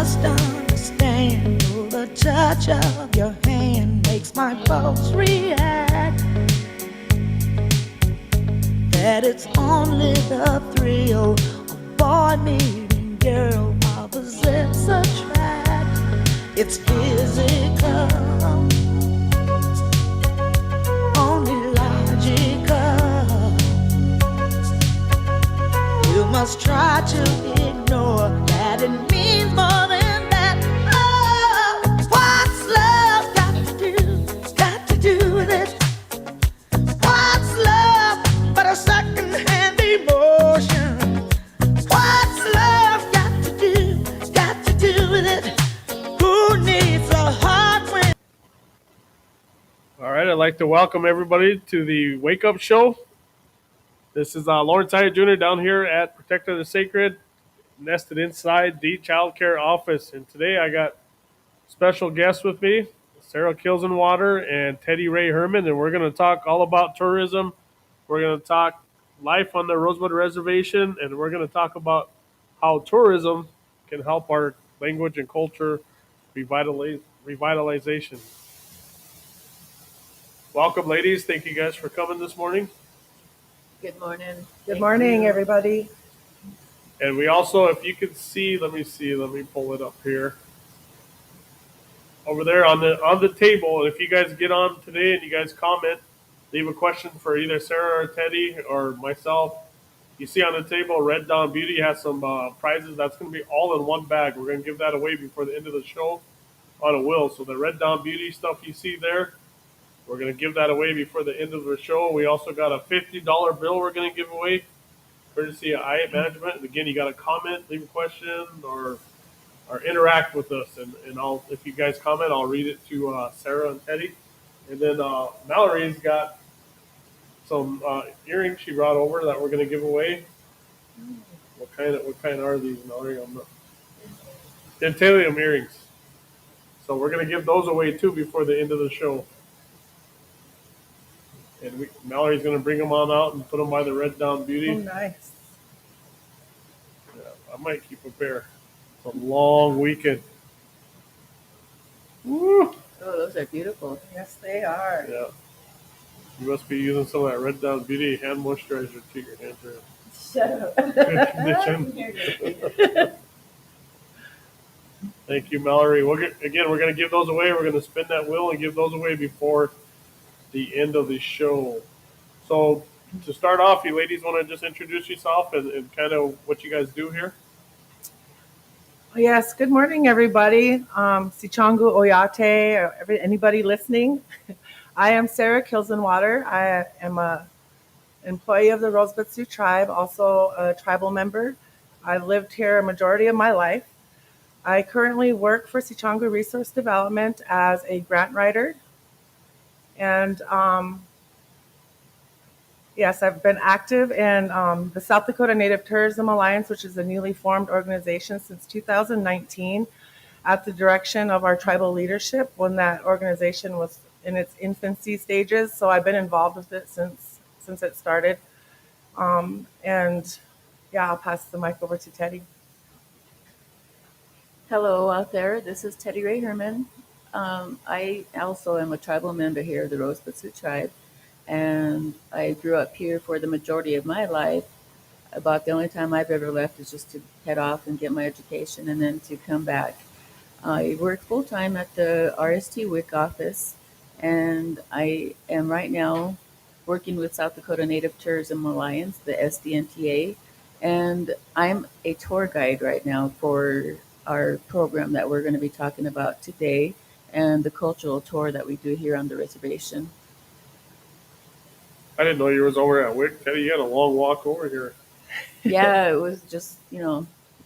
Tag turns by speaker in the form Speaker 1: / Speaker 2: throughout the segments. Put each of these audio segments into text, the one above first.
Speaker 1: must understand, oh, the touch of your hand makes my pulse react. That it's only the thrill of boy meeting girl opposites attract. It's physical, only logical. You must try to ignore that it means more than that. Oh, what's love got to do with it? What's love but a second-hand emotion? What's love got to do with it? Who needs a heart when...
Speaker 2: All right, I'd like to welcome everybody to the Wake Up Show. This is Lawrence Hyatt Jr. down here at Protector of the Sacred, nested inside the child care office. And today I got special guests with me, Sarah Kilsenwater and Teddy Ray Herman, and we're going to talk all about tourism. We're going to talk life on the Rosewood Reservation, and we're going to talk about how tourism can help our language and culture revitalization. Welcome, ladies. Thank you guys for coming this morning.
Speaker 3: Good morning.
Speaker 4: Good morning, everybody.
Speaker 2: And we also, if you can see, let me pull it up here. Over there on the table, if you guys get on today and you guys comment, leave a question for either Sarah or Teddy or myself. You see on the table, Red Dawn Beauty has some prizes. That's going to be all in one bag. We're going to give that away before the end of the show on a will. So the Red Dawn Beauty stuff you see there, we're going to give that away before the end of the show. We also got a $50 bill we're going to give away, courtesy of Hyatt Management. And again, you got to comment, leave a question, or interact with us. And I'll, if you guys comment, I'll read it to Sarah and Teddy. And then Mallory's got some earrings she brought over that we're going to give away. What kind are these, Mallory? Dentalium earrings. So we're going to give those away too before the end of the show. And Mallory's going to bring them on out and put them by the Red Dawn Beauty.
Speaker 4: Oh, nice.
Speaker 2: Yeah, I might keep a pair. It's a long weekend. Woo!
Speaker 3: Oh, those are beautiful.
Speaker 4: Yes, they are.
Speaker 2: Yeah. You must be using some of that Red Dawn Beauty hand moisturizer to your hands.
Speaker 4: Shut
Speaker 2: Good condition. Thank you, Mallory. We're going to give those away. We're going to spin that wheel and give those away before the end of the show. So to start off, you ladies want to just introduce yourself and kind of what you guys do here?
Speaker 4: Yes, good morning, everybody. Sichangu Oyate, anybody listening. I am Sarah Kilsenwater. I am a employee of the Rosebud Sioux Tribe, also a tribal member. I've lived here a majority of my life. I currently work for Sichangu Resource Development as a grant writer. And yes, I've been active in the South Dakota Native Tourism Alliance, which is a newly formed organization since 2019 at the direction of our tribal leadership when that organization was in its infancy stages. So I've been involved with it since it started. And yeah, I'll pass the mic over to Teddy.
Speaker 3: Hello out there. This is Teddy Ray Herman. I also am a tribal member here of the Rosebud Sioux Tribe, and I grew up here for the majority of my life. About the only time I've ever left is just to head off and get my education and then to come back. I work full-time at the RST WIC office, and I am right now working with South Dakota Native Tourism Alliance, the SDNTA, and I'm a tour guide right now for our program that we're going to be talking about today and the cultural tour that we do here on the reservation.
Speaker 2: I didn't know you was over at WIC. Teddy, you had a long walk over here.
Speaker 3: Yeah, it was just,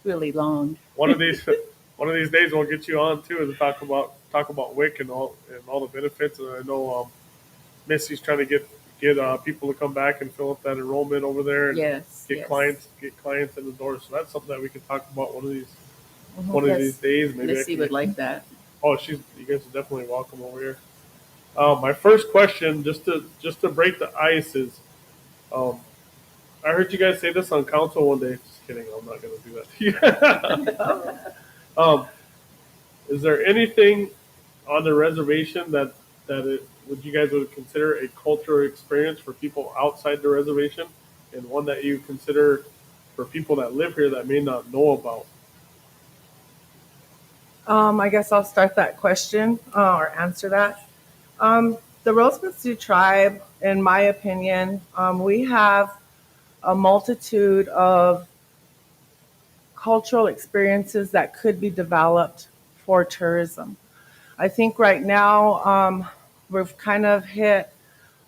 Speaker 3: really long.
Speaker 2: One of these days we'll get you on too to talk about WIC and all the benefits. And I know Missy's trying to get people to come back and fill up that enrollment over there and get clients in the door. So that's something that we can talk about one of these days. Maybe
Speaker 3: Missy would like that.
Speaker 2: Oh, you guys are definitely welcome over here. My first question, just to break the ice, is I heard you guys say this on council one day. Just kidding, I'm not going to do that to you. Is there anything on the reservation would you guys would consider a cultural experience for people outside the reservation, and one that you consider for people that live here that may not know about?
Speaker 4: I guess I'll start that question or answer that. The Rosebud Sioux tribe, in my opinion, we have a multitude of cultural experiences that could be developed for tourism. I think right now we've kind of hit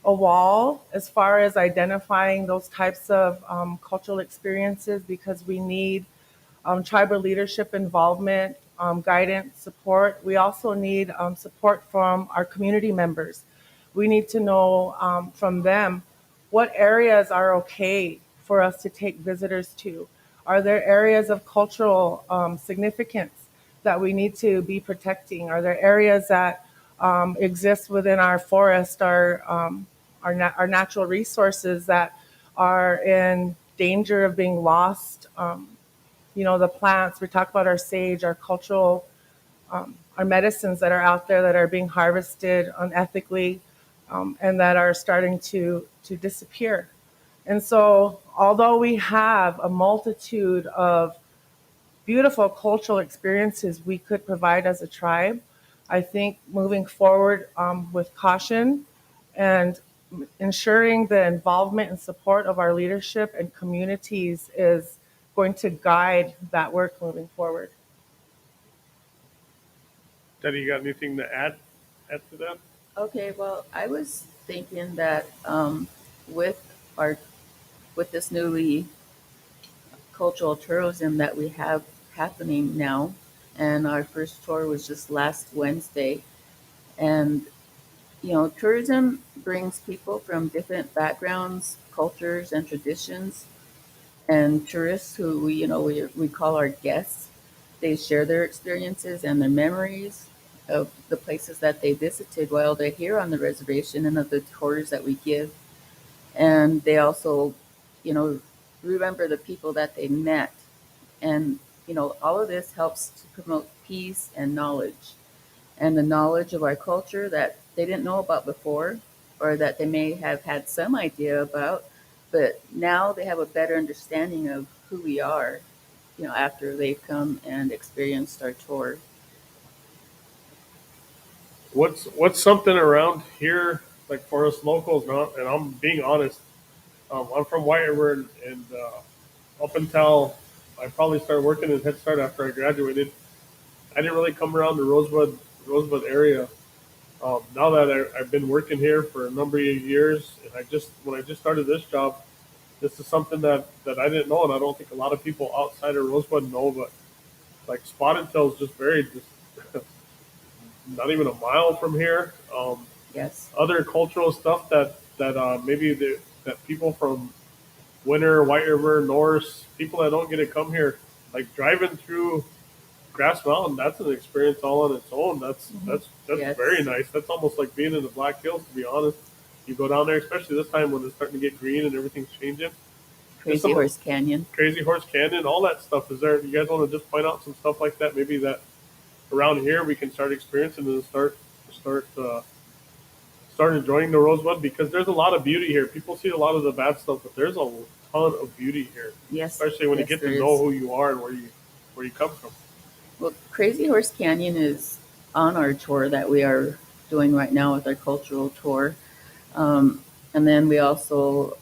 Speaker 4: a wall as far as identifying those types of cultural experiences because we need tribal leadership involvement, guidance, support. We also need support from our community members. We need to know from them what areas are okay for us to take visitors to. Are there areas of cultural significance that we need to be protecting? Are there areas that exist within our forest, our natural resources that are in danger of being lost? The plants, we talk about our sage, our cultural, our medicines that are out there that are being harvested unethically and that are starting to disappear. And so, although we have a multitude of beautiful cultural experiences we could provide as a tribe, I think moving forward with caution and ensuring the involvement and support of our leadership and communities is going to guide that work moving forward.
Speaker 2: Teddy, you got anything to add to that?
Speaker 3: Okay, well, I was thinking that with our with this newly cultural tourism that we have happening now, and our first tour was just last Wednesday, and tourism brings people from different backgrounds, cultures, and traditions, and tourists who we call our guests. They share their experiences and their memories of the places that they visited while they're here on the reservation and of the tours that we give. And they also, you know, remember the people that they met. And, all of this helps to promote peace and knowledge, and the knowledge of our culture that they didn't know about before, or that they may have had some idea about, but now they have a better understanding of who we are, after they've come and experienced our tour.
Speaker 2: What's something around here like for us locals? And I'm being honest. I'm from White River, and up until I probably started working in Head Start after I graduated, I didn't really come around the Rosebud area. Now that I've been working here for a number of years, and when I just started this job, this is something that I didn't know, and I don't think a lot of people outside of Rosebud know. But like Spotted Tail is just not even a mile from here.
Speaker 3: Yes.
Speaker 2: Other cultural stuff that maybe that people from Winter, White River, Norse, people that don't get to come here, like driving through Grass Mountain, that's an experience all on its own. That's
Speaker 3: Yes.
Speaker 2: very nice. That's almost like being in the Black Hills, to be honest. You go down there, especially this time when it's starting to get green and everything's changing. Just
Speaker 3: Crazy Horse Canyon.
Speaker 2: Crazy Horse Canyon, all that stuff is there. You guys want to just point out some stuff like that? Maybe that around here we can start experiencing and start enjoying the Rosebud, because there's a lot of beauty here. People see a lot of the bad stuff, but there's a ton of beauty here,
Speaker 3: Yes.
Speaker 2: especially when
Speaker 3: yes,
Speaker 2: you get
Speaker 3: there
Speaker 2: to know
Speaker 3: is.
Speaker 2: who you are and where you come from.
Speaker 3: Well, Crazy Horse Canyon is on our tour that we are doing right now with our cultural tour. And then we also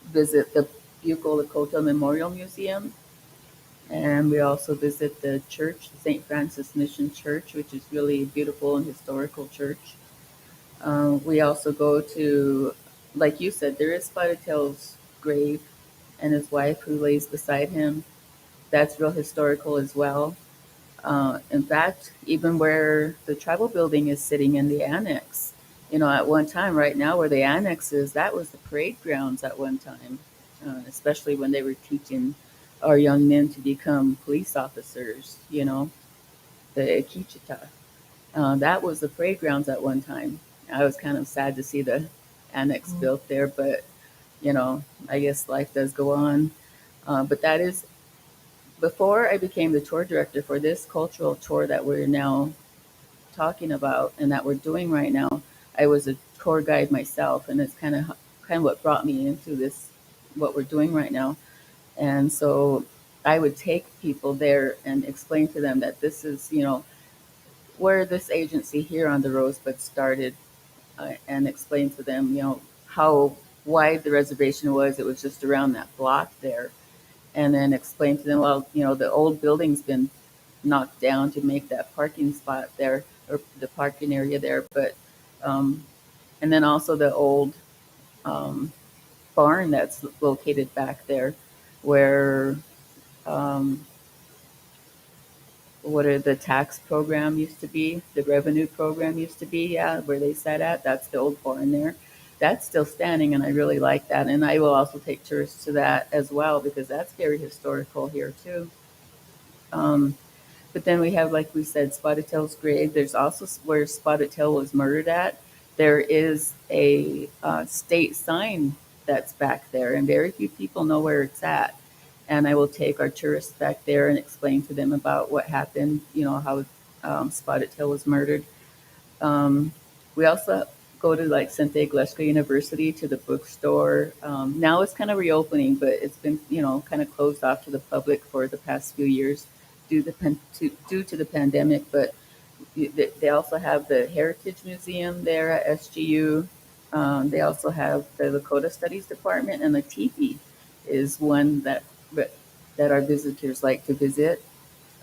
Speaker 3: visit the Bucco Lakota Memorial Museum. And we also visit the church, the St. Francis Mission Church, which is really a beautiful and historical church. We also go to, like you said, there is Spotted Tail's grave and his wife who lays beside him. That's real historical as well. In fact, even where the tribal building is sitting in the annex, at one time, right now where the annex is, that was the parade grounds at one time, especially when they were teaching our young men to become police officers, the Kichita. That was the parade grounds at one time. I was kind of sad to see the annex built there, but, I guess life does go on. But that is before I became the tour director for this cultural tour that we're now talking about and that we're doing right now, I was a tour guide myself, and it's kind of what brought me into this what we're doing right now. And so I would take people there and explain to them that this is, where this agency here on the Rosebud started, and explain to them, how wide the reservation was. It was just around that block there, and then explain to them, well, the old building's been knocked down to make that parking spot there, or the parking area there, but um, and then also the old um, barn that's located back there, where um, what are the tax program used to be, the revenue program used to be, yeah, where they sat at. That's the old barn there. That's still standing, and I really like that. And I will also take tourists to that as well because that's very historical here too. Um, but then we have, like we said, Spotted Tail's grave. There's also where Spotted Tail was murdered at. There is a state sign that's back there, and very few people know where it's at. And I will take our tourists back there and explain to them about what happened, how Spotted Tail was murdered. Um, we also go to like Santa Iglesia University to the bookstore. Now it's kind of reopening, but it's been kind of closed off to the public for the past few years due to the pandemic. But they also have the Heritage Museum there at SGU. They also have the Lakota Studies Department, and the teepee is one that our visitors like to visit.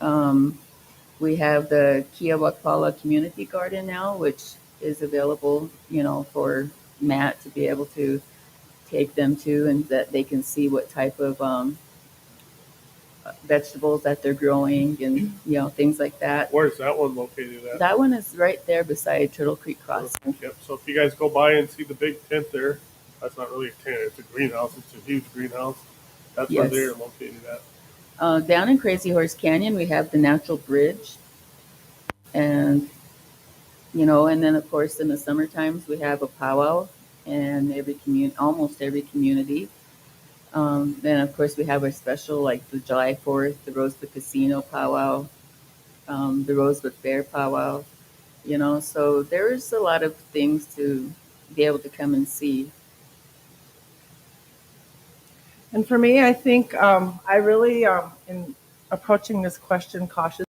Speaker 3: Um, we have the Kiawakpala Community Garden now, which is available, for Matt to be able to take them to, and that they can see what type of vegetables that they're growing, and things like that.
Speaker 2: Where's that one located at?
Speaker 3: That one is right there beside Turtle Creek Crossing.
Speaker 2: Yep. So if you guys go by and see the big tent there, that's not really a tent. It's a greenhouse. It's a huge greenhouse. That's where
Speaker 3: Yes.
Speaker 2: they're located at.
Speaker 3: Down in Crazy Horse Canyon, we have the Natural Bridge, and and then of course in the summer times we have a powwow in almost every community. Then of course we have our special like the July 4th, the Rosebud Casino powwow, the Rosebud Fair powwow. So there's a lot of things to be able to come and see.
Speaker 4: And for me, I think I really, in approaching this question cautiously,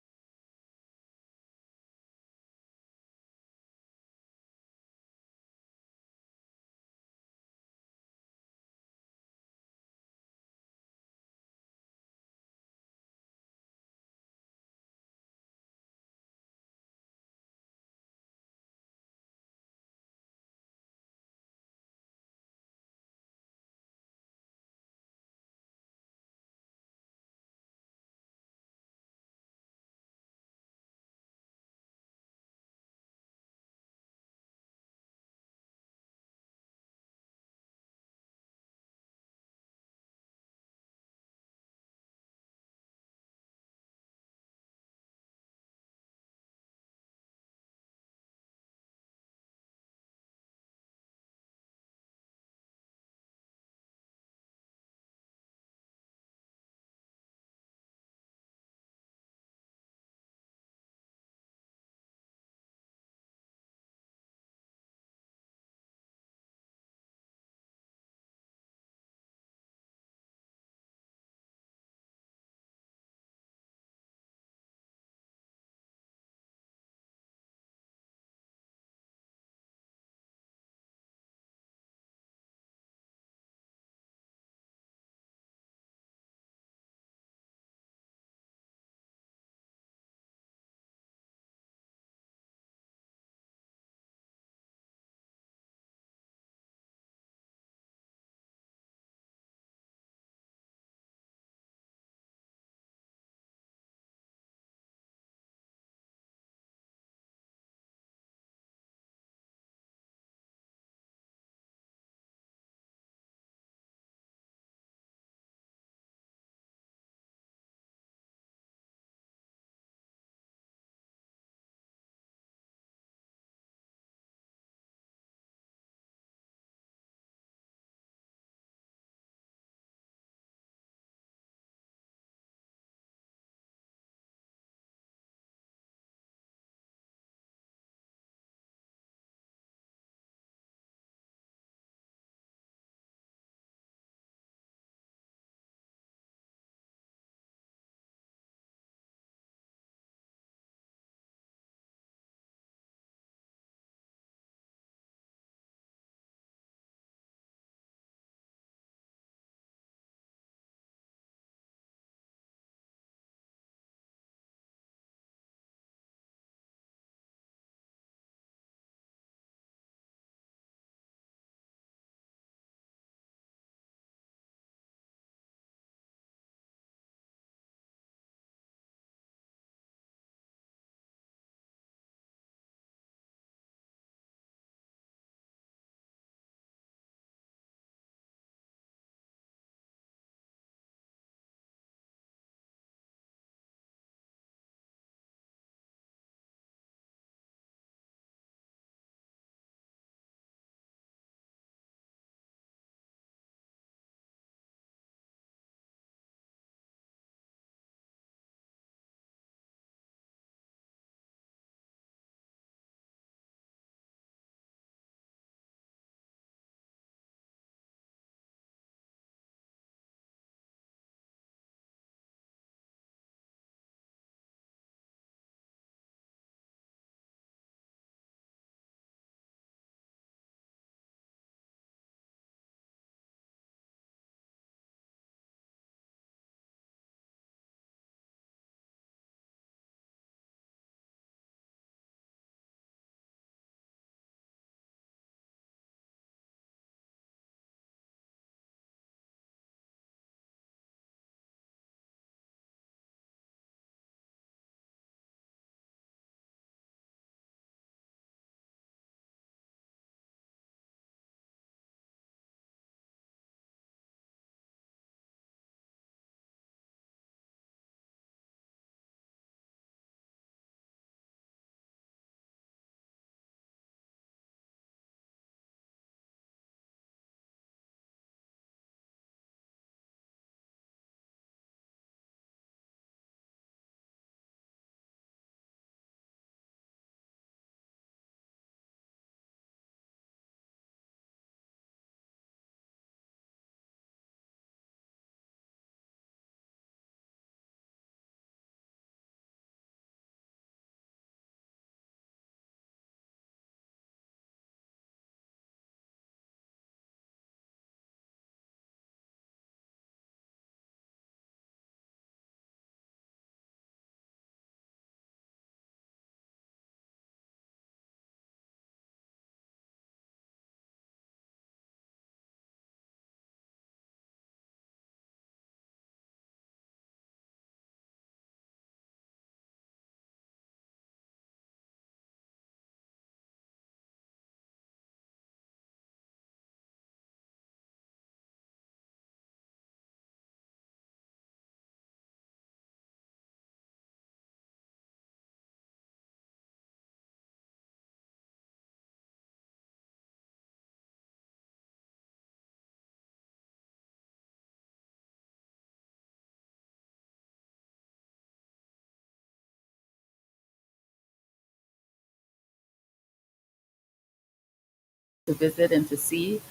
Speaker 3: to visit and to see.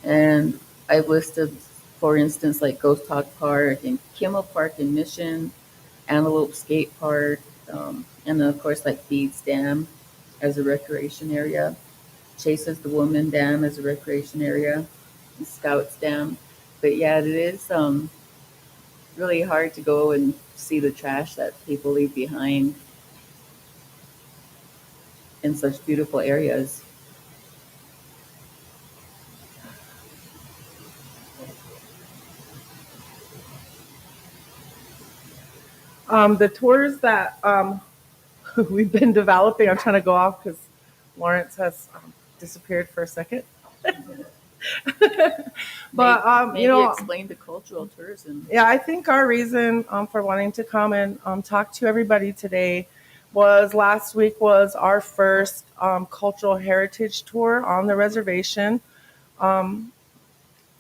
Speaker 3: And I've listed, for instance, like Ghost Hawk Park and Kimmel Park in Mission, Antelope Skate Park, and then of course like Beads Dam as a recreation area, Chases the Woman Dam as a recreation area, and Scouts Dam. But yeah, it is really hard to go and see the trash that people leave behind in such beautiful areas.
Speaker 4: The tours that we've been developing, I'm trying to go off because Lawrence has disappeared for a second. But
Speaker 3: Maybe explain the cultural tourism.
Speaker 4: yeah, I think our reason for wanting to come and talk to everybody today was last week was our first cultural heritage tour on the reservation. Um,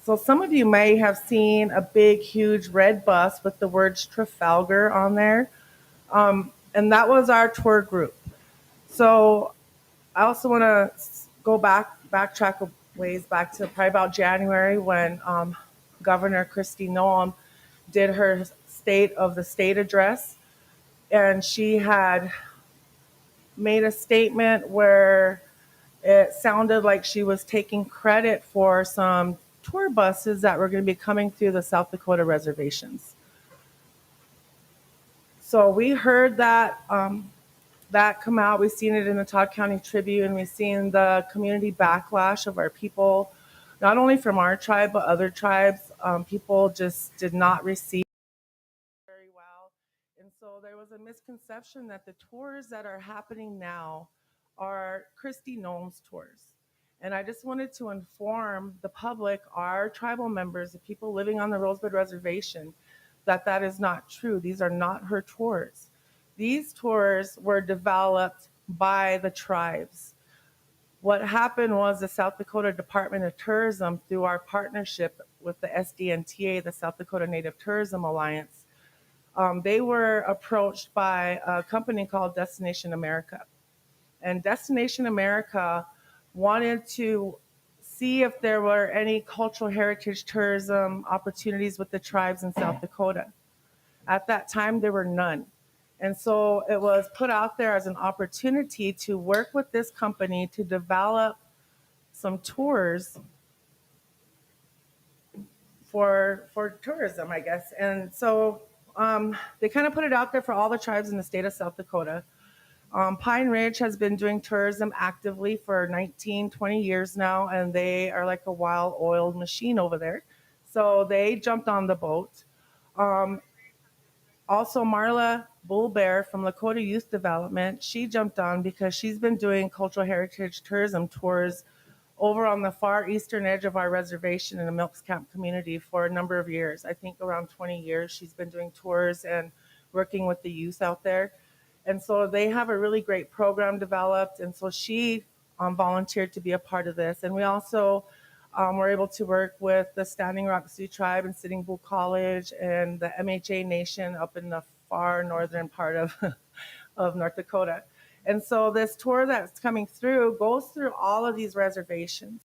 Speaker 4: so some of you may have seen a big, huge red bus with the words Trafalgar on there, and that was our tour group. So I also want to go backtrack a ways back to probably about January when Governor Kristi Noem did her State of the State address, and she had made a statement where it sounded like she was taking credit for some tour buses that were going to be coming through the South Dakota reservations. So we heard that come out. We've seen it in the Todd County Tribune. We've seen the community backlash of our people, not only from our tribe, but other tribes. People just did not receive it very well. And so there was a misconception that the tours that are happening now are Kristi Noem's tours. And I just wanted to inform the public, our tribal members, the people living on the Rosebud Reservation, that that is not true. These are not her tours. These tours were developed by the tribes. What happened was the South Dakota Department of Tourism, through our partnership with the SDNTA, the South Dakota Native Tourism Alliance, they were approached by a company called Destination America. And Destination America wanted to see if there were any cultural heritage tourism opportunities with the tribes in South Dakota. At that time, there were none. And so it was put out there as an opportunity to work with this company to develop some tours for tourism, I guess. And so they kind of put it out there for all the tribes in the state of South Dakota. Pine Ridge has been doing tourism actively for 19, 20 years now, and they are like a well-oiled machine over there. So they jumped on the boat. Um, Also, Marla Bullbear from Lakota Youth Development, she jumped on because she's been doing cultural heritage tourism tours over on the far eastern edge of our reservation in the Milks Camp community for a number of years. I think around 20 years she's been doing tours and working with the youth out there. And so they have a really great program developed. And so she volunteered to be a part of this. And we also were able to work with the Standing Rock Sioux Tribe and Sitting Bull College and the MHA Nation up in the far northern part of, of North Dakota. And so this tour that's coming through goes through all of these reservations.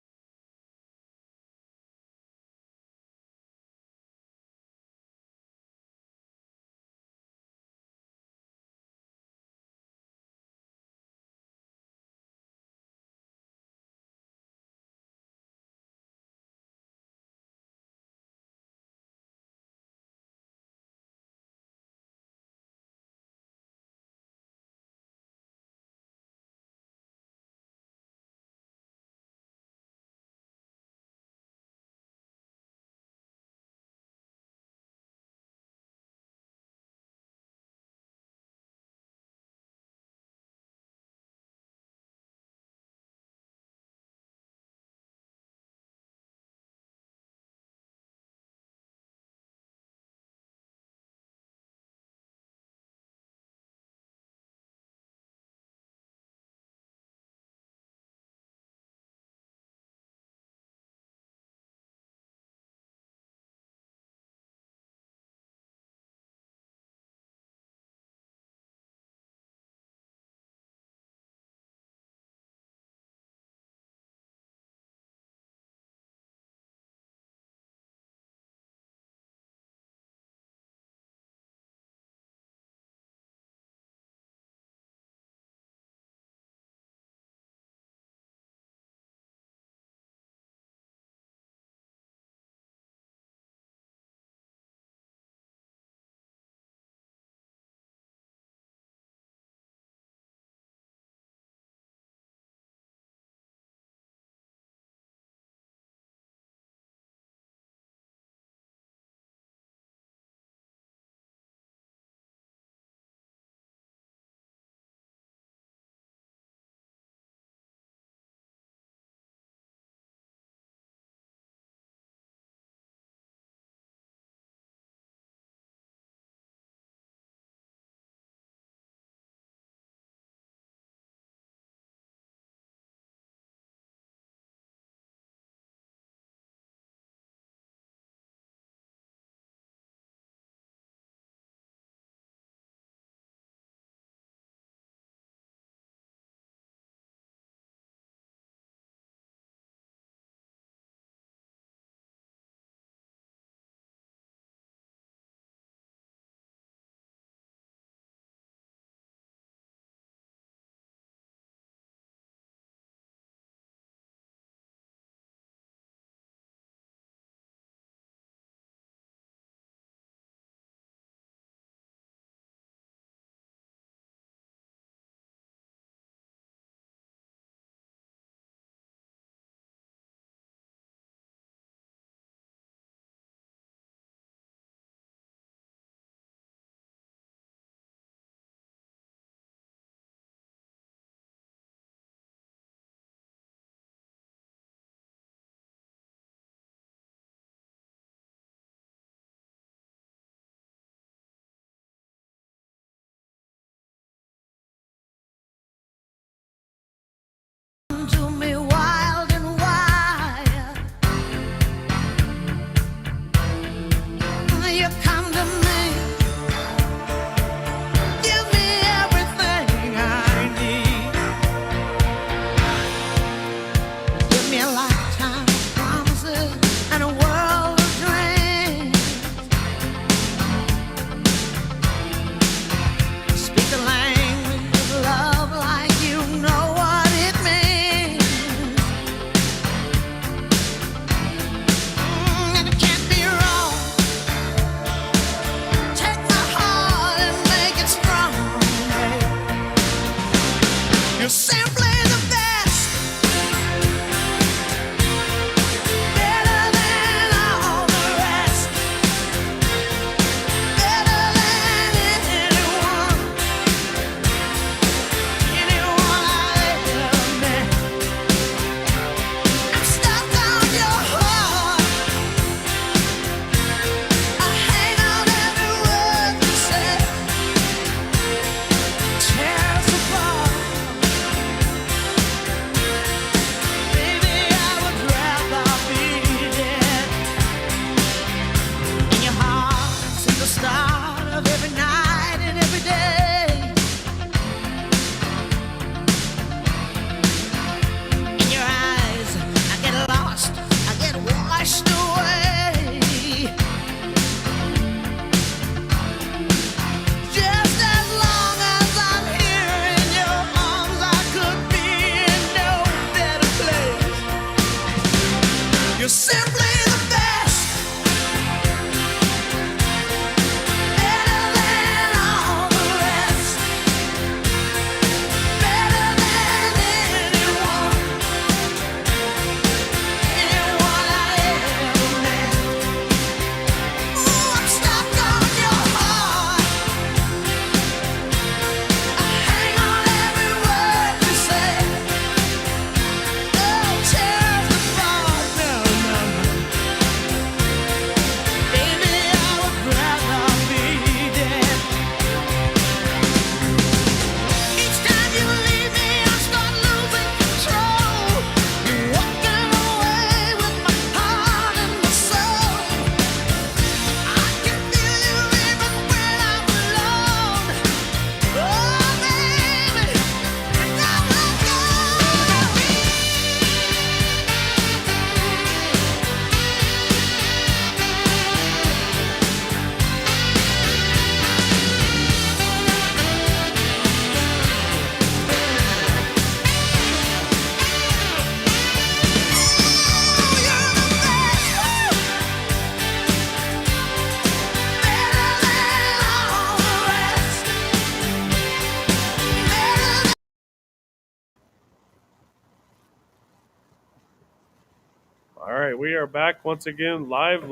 Speaker 2: All right, we are back once again live.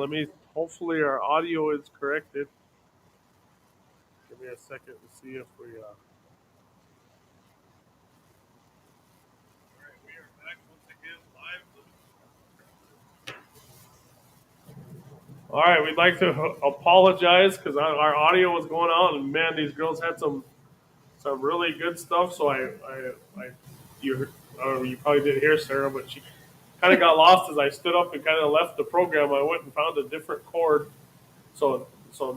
Speaker 2: Hopefully our audio is corrected. Give me a second to see if we. All right, we are back once again live. All right, we'd like to apologize because our audio was going out, and man, these girls had some really good stuff. So you, you probably didn't hear Sarah, but she kind of got lost as I stood up and kind of left the program. I went and found a different chord. So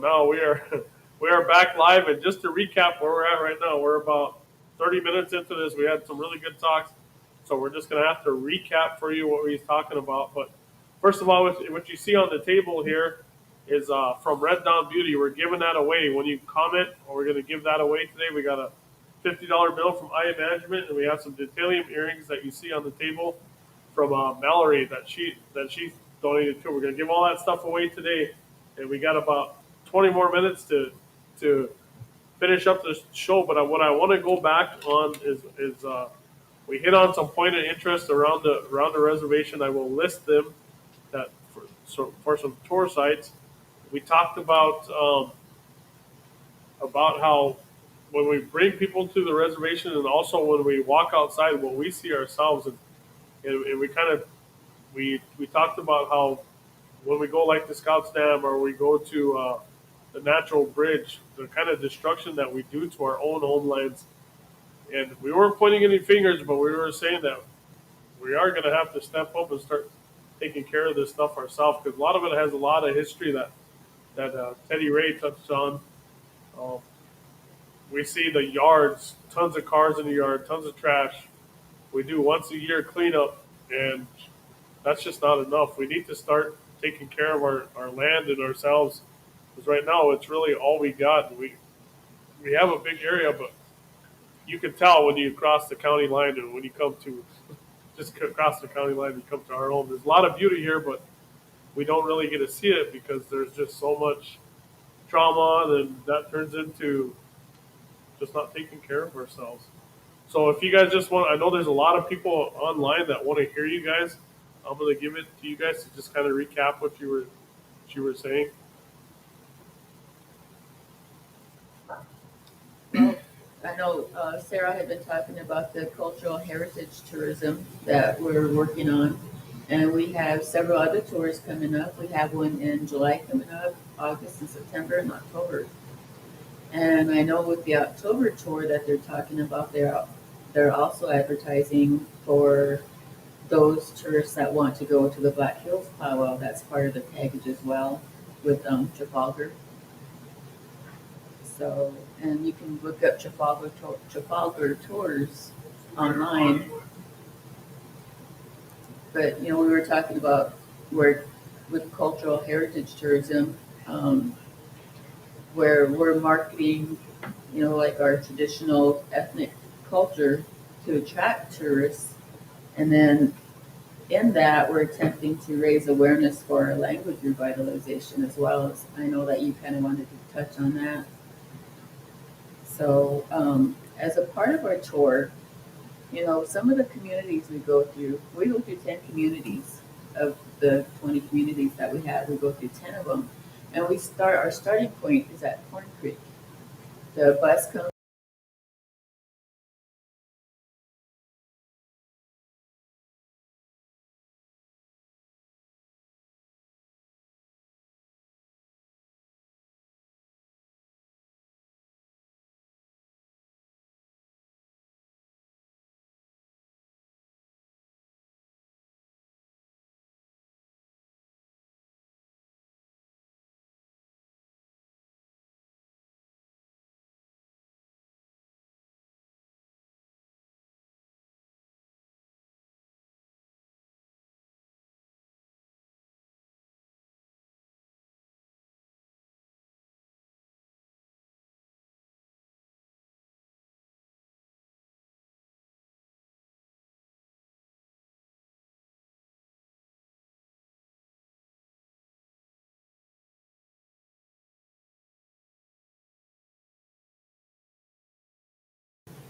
Speaker 2: now we are we are back live, and just to recap where we're at right now, we're about 30 minutes into this. We had some really good talks, so we're just going to have to recap for you what we was talking about. But first of all, what you see on the table here is from Red Dawn Beauty. We're giving that away when you comment, or we're going to give that away today. We got a $50 bill from IA Management, and we have some Detalium earrings that you see on the table from Mallory that she donated to. We're going to give all that stuff away today, and we got about 20 more minutes to finish up this show. But what I want to go back on is we hit on some point of interest around the reservation. I will list them that for some tour sites. We talked about how when we bring people to the reservation, and also when we walk outside, what we see ourselves, and we kind of we talked about how when we go like the Scouts Dam or we go to the Natural Bridge, the kind of destruction that we do to our own homelands. And we weren't pointing any fingers, but we were saying that we are going to have to step up and start taking care of this stuff ourselves, because a lot of it has a lot of history that Teddy Ray touched on. Um, we see the yards, tons of cars in the yard, tons of trash. We do once a year cleanup, and that's just not enough. We need to start taking care of our land and ourselves, because right now it's really all we got. We have a big area, but you can tell when you cross the county line, and when you come to just across the county line and come to our home. There's a lot of beauty here, but we don't really get to see it because there's just so much trauma, and that turns into just not taking care of ourselves. So if you guys just want, I know there's a lot of people online that want to hear you guys. I'm going to give it to you guys to just kind of recap what you were saying.
Speaker 3: Well, I know Sarah had been talking about the cultural heritage tourism that we're working on, and we have several other tours coming up. We have one in July coming up, August and September and October. And I know with the October tour that they're talking about, they're also advertising for those tourists that want to go to the Black Hills powwow. That's part of the package as well with Trafalgar. So, and you can look up Trafalgar tours online. But we were talking about where with cultural heritage tourism, where we're marketing, like our traditional ethnic culture to attract tourists, and then in that we're attempting to raise awareness for our language revitalization as well. As I know that you kind of wanted to touch on that. So, as a part of our tour, some of the communities we go through 10 communities of the 20 communities that we have. We go through 10 of them. And our starting point is at Corn Creek. The bus comes.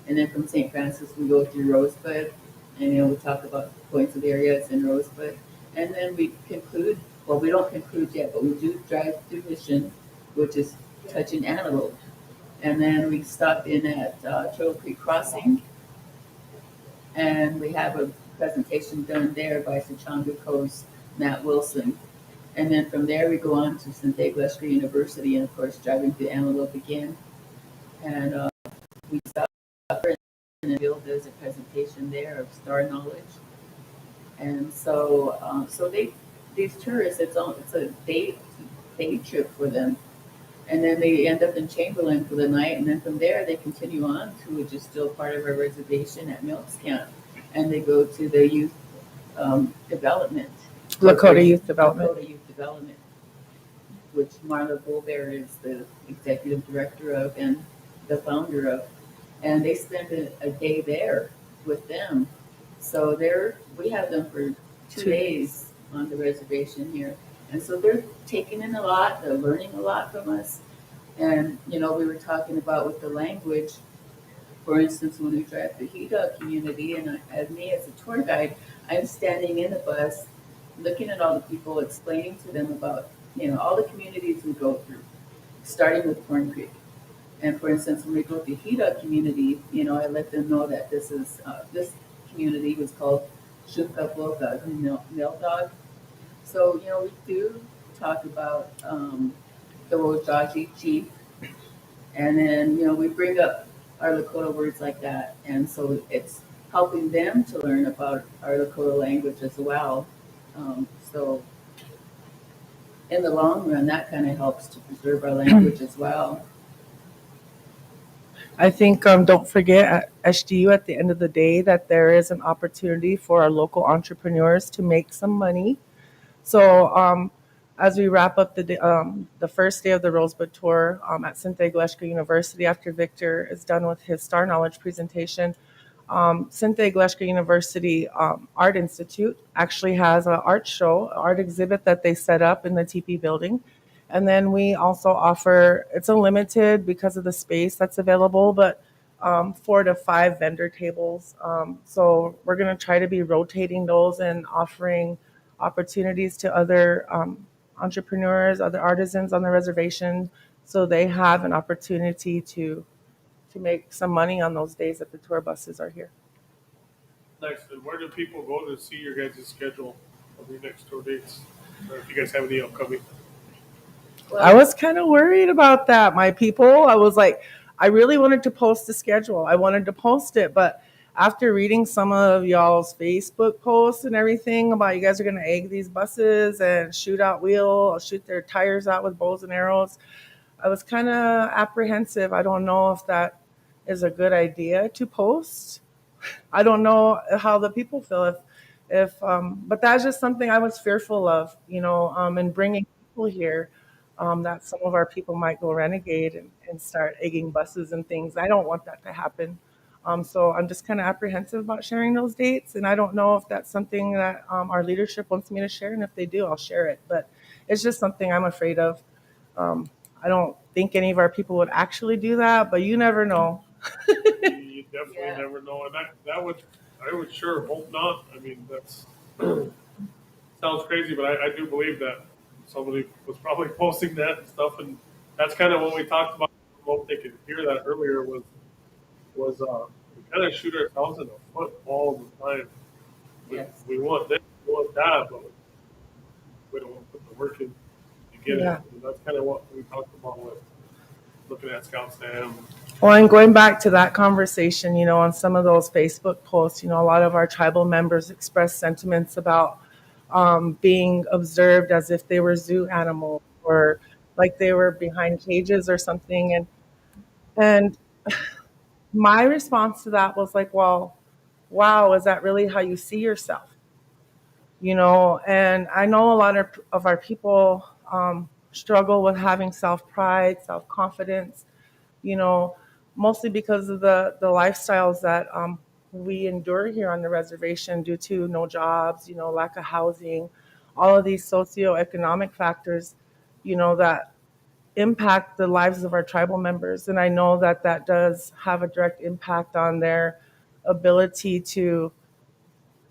Speaker 3: And then from St. Francis, we go through Rosebud, and we talk about points of areas in Rosebud. And then we conclude, well, we don't conclude yet, but we do drive through Mission, which is touching Antelope. And then we stop in at Turtle Creek Crossing, and we have a presentation done there by Sichanga Coast Matt Wilson. And then from there, we go on to St. Glesker University, and of course, driving through Antelope again. And we stop there, and then Bill does a presentation there of star knowledge. And so these tourists, it's a day trip for them. And then they end up in Chamberlain for the night, and then from there they continue on to, which is still part of our reservation at Milks Camp, and they go to the youth development.
Speaker 4: Lakota Youth Development.
Speaker 3: Lakota Youth Development, which Marla Bolbear is the executive director of and the founder of, and they spend a day there with them. So we have them for 2 days on the reservation here. And so they're taking in a lot, they're learning a lot from us. And, we were talking about with the language, for instance, when we drive the Hida community, and as me as a tour guide, I'm standing in the bus, looking at all the people, explaining to them about, all the communities we go through, starting with Corn Creek. And for instance, when we go to Hida community, I let them know that this community was called Shuka Boka, Mill Dog. So, we do talk about the Wojaji chief, and then, we bring up our Lakota words like that. And so it's helping them to learn about our Lakota language as well. So in the long run, that kind of helps to preserve our language as well.
Speaker 4: I think don't forget at SDU at the end of the day that there is an opportunity for our local entrepreneurs to make some money. So as we wrap up the first day of the Rosebud Tour at St. Glesker University, after Victor is done with his Star Knowledge presentation, St. Glesker University Art Institute actually has an art show, art exhibit that they set up in the TP building. And then we also offer, it's unlimited because of the space that's available, but 4 to 5 vendor tables. So we're going to try to be rotating those and offering opportunities to other entrepreneurs, other artisans on the reservation, so they have an opportunity to make some money on those days that the tour buses are here.
Speaker 2: Nice. And where do people go to see your guys' schedule of your next tour dates? Or if you guys have any upcoming?
Speaker 3: Well,
Speaker 4: I was kind of worried about that, my people. I was like, I really wanted to post the schedule. I wanted to post it, but after reading some of y'all's Facebook posts and everything about you guys are going to egg these buses and shoot their tires out with bows and arrows, I was kind of apprehensive. I don't know if that is a good idea to post. I don't know how the people feel but that's just something I was fearful of, in bringing people here, that some of our people might go renegade and start egging buses and things. I don't want that to happen. So I'm just kind of apprehensive about sharing those dates, and I don't know if that's something that our leadership wants me to share, and if they do, I'll share it. But it's just something I'm afraid of. I don't think any of our people would actually do that, but you never know.
Speaker 2: You definitely
Speaker 3: Yeah.
Speaker 2: never know. And I would sure hope not. I mean, that's sounds crazy, but I do believe that somebody was probably posting that and stuff. And that's kind of what we talked about. I hope they could hear that earlier was we kind of shoot ourselves in the foot all the time.
Speaker 3: Yes.
Speaker 2: We want this, we want that, but we don't want to put the work in to get
Speaker 4: Yeah.
Speaker 2: it. And that's kind of what we talked about with looking at Scouts Dam.
Speaker 4: Well, and going back to that conversation, on some of those Facebook posts, a lot of our tribal members expressed sentiments about being observed as if they were zoo animals or like they were behind cages or something. And my response to that was like, well, wow, is that really how you see yourself? And I know a lot of our people struggle with having self-pride, self-confidence, mostly because of the lifestyles that we endure here on the reservation due to no jobs, lack of housing, all of these socioeconomic factors, that impact the lives of our tribal members. And I know that that does have a direct impact on their ability to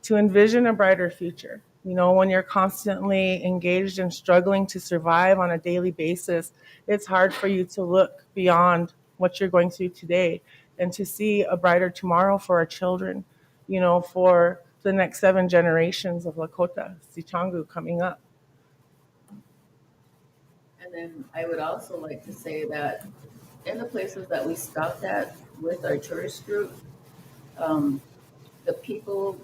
Speaker 4: envision a brighter future. When you're constantly engaged and struggling to survive on a daily basis, it's hard for you to look beyond what you're going through today and to see a brighter tomorrow for our children, for the next 7 generations of Lakota, Sichangu coming up.
Speaker 3: And then I would also like to say that in the places that we stopped at with our tourist group, um, the people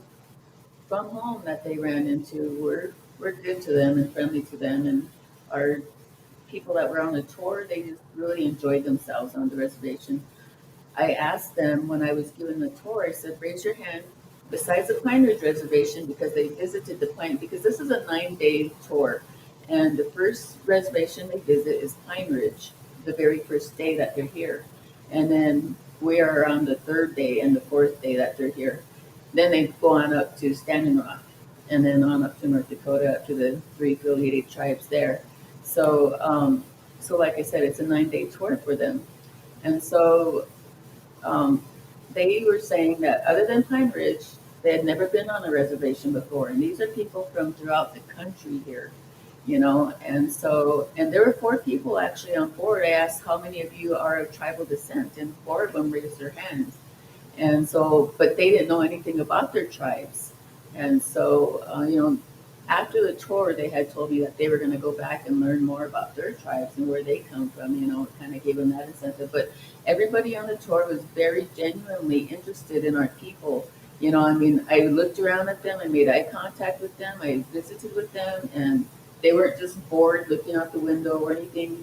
Speaker 3: from home that they ran into were good to them and friendly to them, and our people that were on the tour, they just really enjoyed themselves on the reservation. I asked them when I was given the tour, I said, raise your hand besides the Pine Ridge Reservation, because they visited the Pine, because this is a 9-day tour. And the first reservation they visit is Pine Ridge, the very first day that they're here. And then we are on the third day and the fourth day that they're here. Then they go on up to Standing Rock and then on up to North Dakota, up to the 3 affiliated tribes there. So like I said, it's a 9-day tour for them. And so um, they were saying that other than Pine Ridge, they had never been on a reservation before. And these are people from throughout the country here, And so, and there were 4 people actually on board. I asked how many of you are of tribal descent, and 4 of them raised their hands. And so, but they didn't know anything about their tribes. And so, after the tour, they had told me that they were going to go back and learn more about their tribes and where they come from. It kind of gave them that incentive. But everybody on the tour was very genuinely interested in our people. I looked around at them, I made eye contact with them, I visited with them, and they weren't just bored looking out the window or anything.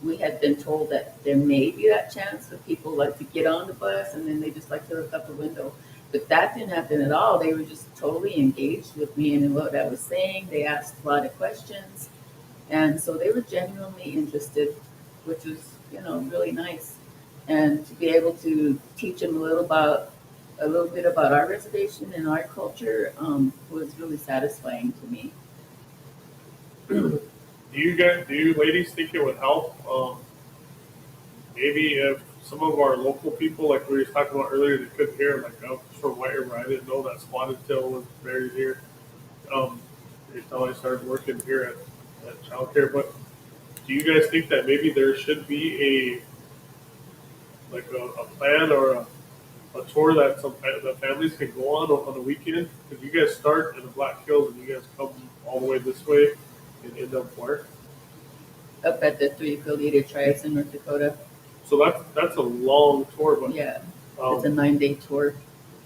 Speaker 3: We had been told that there may be that chance that people like to get on the bus and then they just like to look out the window. But that didn't happen at all. They were just totally engaged with me and in what I was saying. They asked a lot of questions. And so they were genuinely interested, which was, really nice. And to be able to teach them a little bit about our reservation and our culture was really satisfying to me.
Speaker 2: Do you ladies think it would help? Maybe if some of our local people, like we were talking about earlier, they couldn't hear, like up from White River, I didn't know that Spotted Tail was buried here. Until I started working here at childcare. But do you guys think that maybe there should be a plan or a tour that the families can go on the weekend? Because you guys start in the Black Hills and you guys come all the way this way and end up where?
Speaker 3: Up at the 3 affiliated tribes in North Dakota.
Speaker 2: So that's a long tour, but
Speaker 3: Yeah, it's a 9-day tour.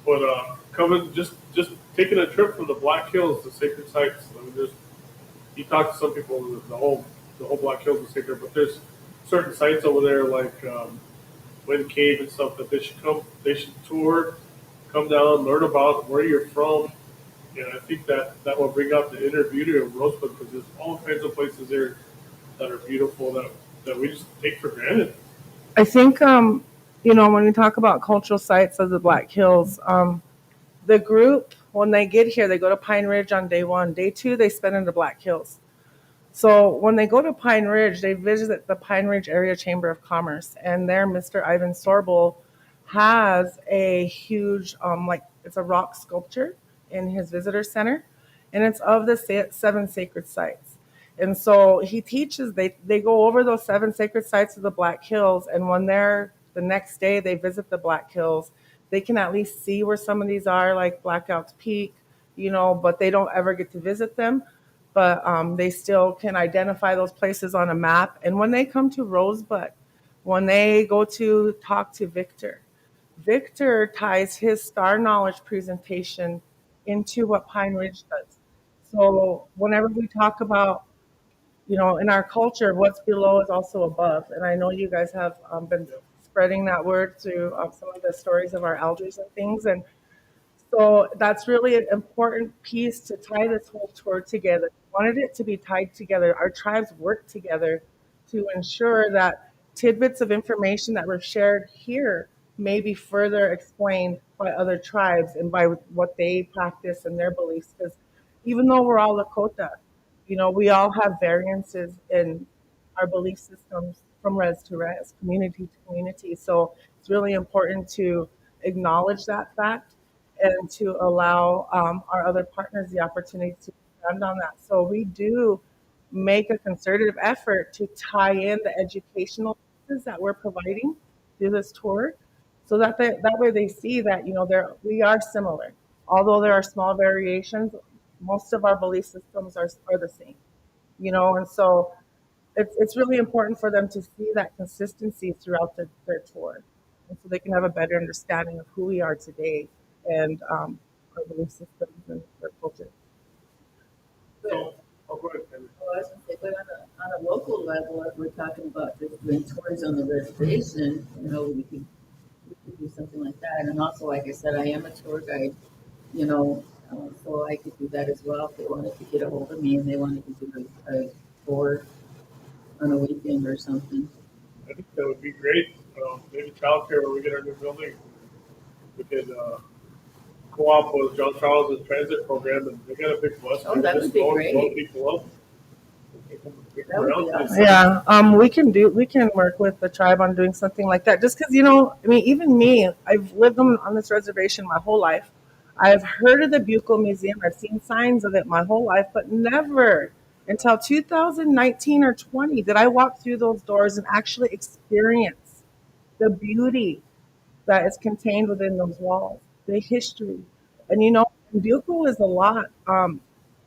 Speaker 2: but coming just taking a trip from the Black Hills to sacred sites. I mean, you talk to some people, the whole Black Hills is sacred, but there's certain sites over there like Wind Cave and stuff that they should tour, come down, learn about where you're from, and I think that will bring out the inner beauty of Rosebud, because there's all kinds of places there that are beautiful that we just take for granted.
Speaker 4: I think, when we talk about cultural sites of the Black Hills, the group, when they get here, they go to Pine Ridge on day 1. Day 2, they spend in the Black Hills. So when they go to Pine Ridge, they visit the Pine Ridge Area Chamber of Commerce, and there Mr. Ivan Sorbel has a huge, it's a rock sculpture in his visitor center, and it's of the 7 sacred sites. And so he teaches, they go over those 7 sacred sites of the Black Hills, and when they're the next day they visit the Black Hills, they can at least see where some of these are, like Blackout's Peak, but they don't ever get to visit them. But they still can identify those places on a map. And when they come to Rosebud, when they go to talk to Victor, Victor ties his Star Knowledge presentation into what Pine Ridge does. So whenever we talk about, in our culture, what's below is also above. And I know you guys have been spreading that word through some of the stories of our elders and things. And so that's really an important piece to tie this whole tour together. We wanted it to be tied together. Our tribes work together to ensure that tidbits of information that were shared here may be further explained by other tribes and by what they practice and their beliefs. Because even though we're all Lakota, we all have variances in our belief systems from res to res, community to community. So it's really important to acknowledge that fact and to allow our other partners the opportunity to stand on that. So we do make a concerted effort to tie in the educational pieces that we're providing through this tour, so that that way they see that we are similar. Although there are small variations, most of our belief systems are the same. And so it's really important for them to see that consistency throughout their tour, and so they can have a better understanding of who we are today and our belief systems and our culture.
Speaker 2: So, oh, go ahead, Kenny.
Speaker 3: Well, I was gonna say, but on a local level, if we're talking about just doing tours on the reservation, we could do something like that. And also, like I said, I am a tour guide, so I could do that as well if they wanted to get a hold of me and they wanted to do a tour on a weekend or something.
Speaker 2: I think that would be great. Maybe childcare when we get our new building, we could co-op with John Charles' transit program, and they got a big bus.
Speaker 3: Oh,
Speaker 2: They
Speaker 3: that
Speaker 2: just
Speaker 3: would be
Speaker 2: load
Speaker 3: great.
Speaker 2: people up. Take them
Speaker 3: That would be
Speaker 2: around.
Speaker 3: awesome.
Speaker 4: Yeah, we can work with the tribe on doing something like that. Just because I mean, even me, I've lived on this reservation my whole life. I've heard of the Bucco Museum. I've seen signs of it my whole life, but never until 2019 or 20 did I walk through those doors and actually experience the beauty that is contained within those walls, the history. And Bucco is a lot.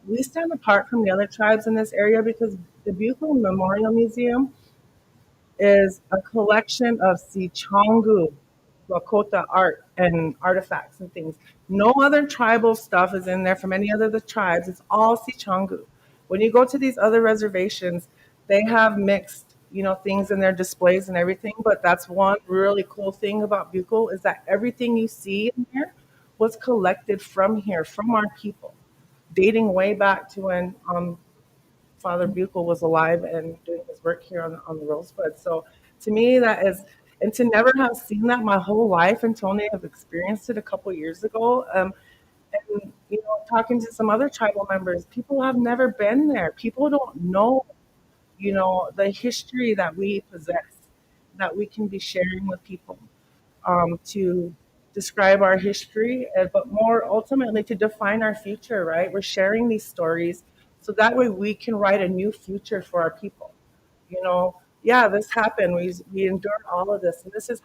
Speaker 4: We stand apart from the other tribes in this area because the Bucco Memorial Museum is a collection of Sicangu Lakota art and artifacts and things. No other tribal stuff is in there from any other of the tribes. It's all Sicangu. When you go to these other reservations, they have mixed, things in their displays and everything. But that's one really cool thing about Bucco is that everything you see in here was collected from here, from our people, dating way back to when Father Bucco was alive and doing his work here on the Rosebud. So to me, that is, and to never have seen that my whole life until only have experienced it a couple years ago. And talking to some other tribal members, people have never been there. People don't know, the history that we possess, that we can be sharing with people to describe our history, but more ultimately to define our future, right? We're sharing these stories so that way we can write a new future for our people. Yeah, this happened. We endured all of this, and this is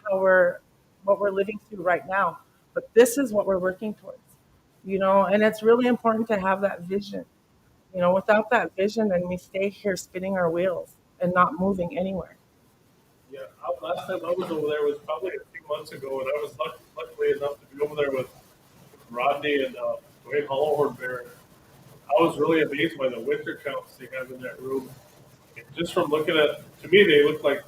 Speaker 4: what we're living through right now. But this is what we're working towards, and it's really important to have that vision. Without that vision, then we stay here spinning our wheels and not moving anywhere.
Speaker 2: Yeah, last time I was over there was probably a few months ago, and I was luckily enough to be over there with Rodney and Dwayne Hollowhorn Bear. I was really amazed by the winter counts they have in that room. And just from looking at, to me, they look like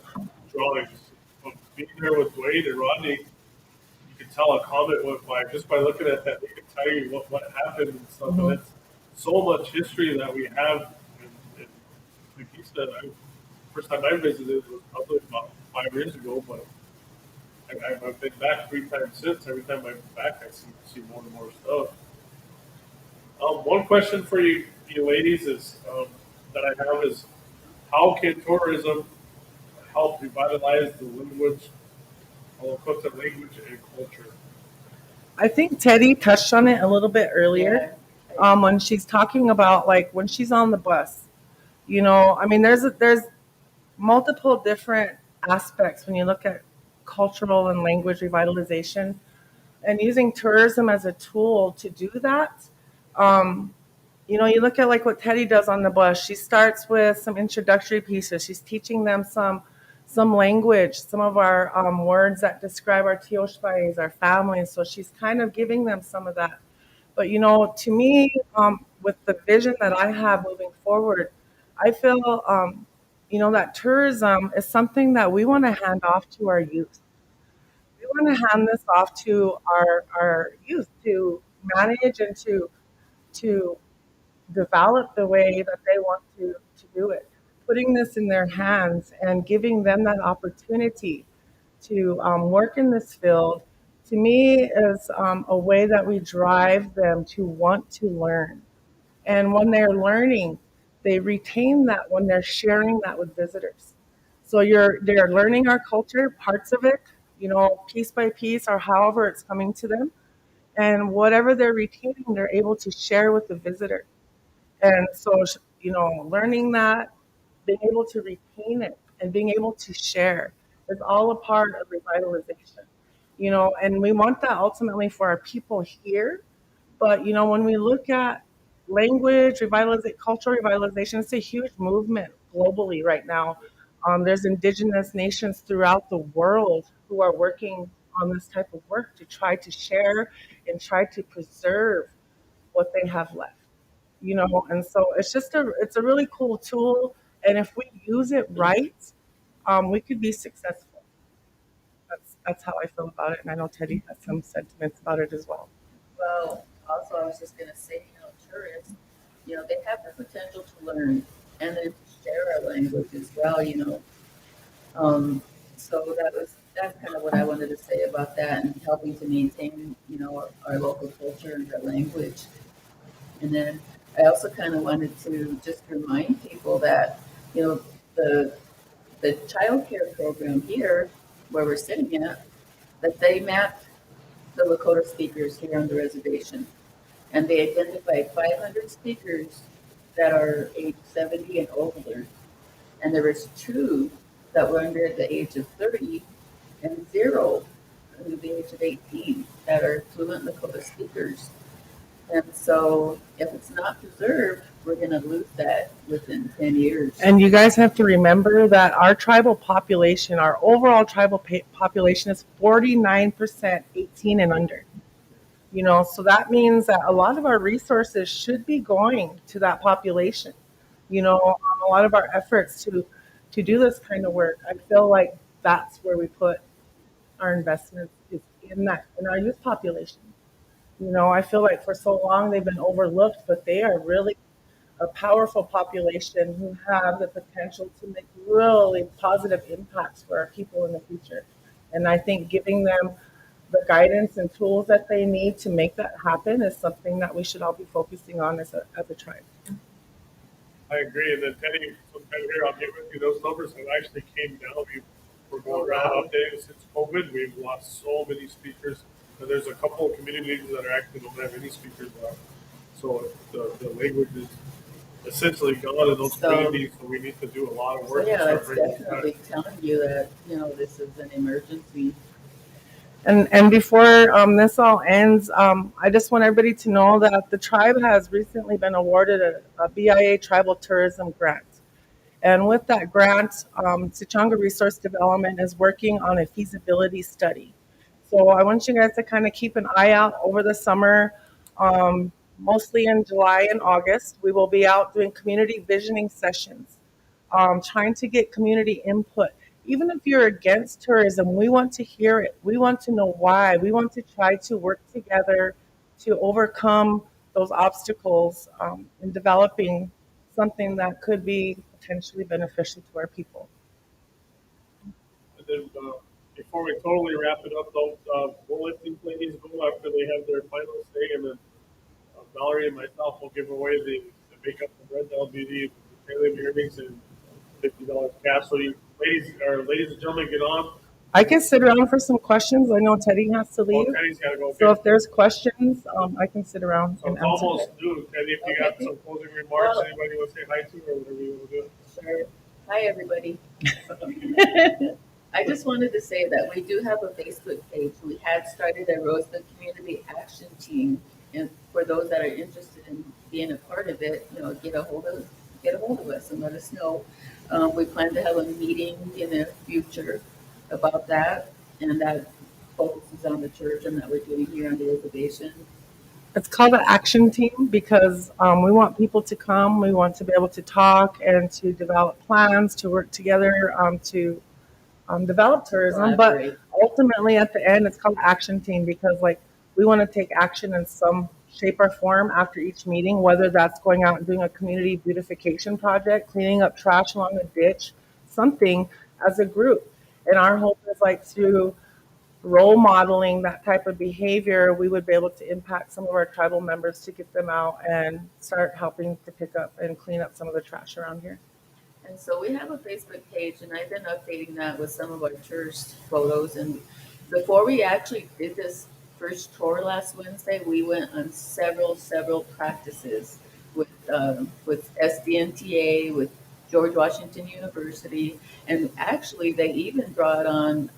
Speaker 2: drawings. But being there with Dwayne and Rodney, you could tell a comet went by just by looking at that. They could tell you what happened and stuff.
Speaker 4: Mhm.
Speaker 2: And it's so much history that we have. And like you said, first time I visited was probably about 5 years ago, but I've been back 3 times since. Every time I'm back, I see more and more stuff. One question for you ladies is that I have is how can tourism help revitalize the language, Lakota language and culture?
Speaker 4: I think Teddy touched on it a little bit earlier when she's talking about like when she's on the bus. I mean, there's multiple different aspects when you look at cultural and language revitalization and using tourism as a tool to do that. Um, you look at like what Teddy does on the bus. She starts with some introductory pieces. She's teaching them some language, some of our words that describe our Teoshpais, our families. So she's kind of giving them some of that. But to me, with the vision that I have moving forward, I feel that tourism is something that we want to hand off to our youth. We want to hand this off to our youth to manage and to develop the way that they want to do it. Putting this in their hands and giving them that opportunity to work in this field, to me, is a way that we drive them to want to learn. And when they're learning, they retain that when they're sharing that with visitors. So they're learning our culture, parts of it, piece by piece, or however it's coming to them. And whatever they're retaining, they're able to share with the visitor. And so, learning that, being able to retain it, and being able to share is all a part of revitalization. And we want that ultimately for our people here. But, when we look at language revitalization, cultural revitalization, it's a huge movement globally right now. There's indigenous nations throughout the world who are working on this type of work to try to share and try to preserve what they have left. And so it's a really cool tool, and if we use it right, we could be successful. That's how I feel about it, and I know Teddy has some sentiments about it as well.
Speaker 3: Well, also, I was just going to say, tourists, they have the potential to learn and then to share our language as well, So that's kind of what I wanted to say about that and helping to maintain, our local culture and our language. And then I also kind of wanted to just remind people that, you know, the the child care program here, where we're sitting at, that they mapped the Lakota speakers here on the reservation. And they identified 500 speakers that are age 70 and older. And there was two that were under the age of 30 and zero under the age of 18 that are fluent Lakota speakers. And so if it's not preserved, we're going to lose that within 10 years.
Speaker 4: And you guys have to remember that our tribal population, our overall tribal population is 49% 18 and under. So that means that a lot of our resources should be going to that population. A lot of our efforts to do this kind of work, I feel like that's where we put our investments is in our youth population. I feel like for so long they've been overlooked, but they are really a powerful population who have the potential to make really positive impacts for our people in the future. And I think giving them the guidance and tools that they need to make that happen is something that we should all be focusing on as a tribe.
Speaker 2: I agree. And then Teddy, sometime here, I'll get with you. Those numbers have actually came down. We're going around updating since COVID. We've lost so many speakers. And there's a couple of communities that are actually don't have any speakers left. So the language is essentially gone in those communities. So we need to do a lot of work.
Speaker 3: So yeah, that's definitely telling you that, this is an emergency.
Speaker 4: And before this all ends, I just want everybody to know that the tribe has recently been awarded a BIA Tribal Tourism Grant. And with that grant, Sichanga Resource Development is working on a feasibility study. So I want you guys to kind of keep an eye out over the summer, mostly in July and August. We will be out doing community visioning sessions, trying to get community input. Even if you're against tourism, we want to hear it. We want to know why. We want to try to work together to overcome those obstacles in developing something that could be potentially beneficial to our people.
Speaker 2: And then before we totally wrap it up, though, we'll let these ladies go after they have their final say, and then Valerie and myself will give away the makeup from Red Doll Beauty, the tailored earrings, and $50 cash. So you ladies and gentlemen, get on.
Speaker 4: I can sit around for some questions. I know Teddy has to leave.
Speaker 2: Teddy's got to go.
Speaker 4: So if there's questions, I can sit around
Speaker 2: so
Speaker 4: and
Speaker 2: it's
Speaker 4: answer
Speaker 2: almost
Speaker 4: it.
Speaker 2: due. Teddy, if you got some closing remarks, anybody want to say hi to or whatever you want to do.
Speaker 3: Sure. Hi, everybody. I just wanted to say that we do have a Facebook page. We had started a Rosebud Community Action Team, and for those that are interested in being a part of it, get a hold of us and let us know. We plan to have a meeting in the future about that, and that focuses on the church and that we're doing here on the reservation.
Speaker 4: It's called an action team because we want people to come. We want to be able to talk and to develop plans, to work together to develop tourism. But ultimately, at the end, it's called action team because, we want to take action in some shape or form after each meeting, whether that's going out and doing a community beautification project, cleaning up trash along a ditch, something as a group. And our hope is through role modeling that type of behavior, we would be able to impact some of our tribal members to get them out and start helping to pick up and clean up some of the trash around here.
Speaker 3: And so we have a Facebook page, and I've been updating that with some of our tourist photos. And before we actually did this first tour last Wednesday, we went on several practices with with SDNTA, with George Washington University, and actually they even brought on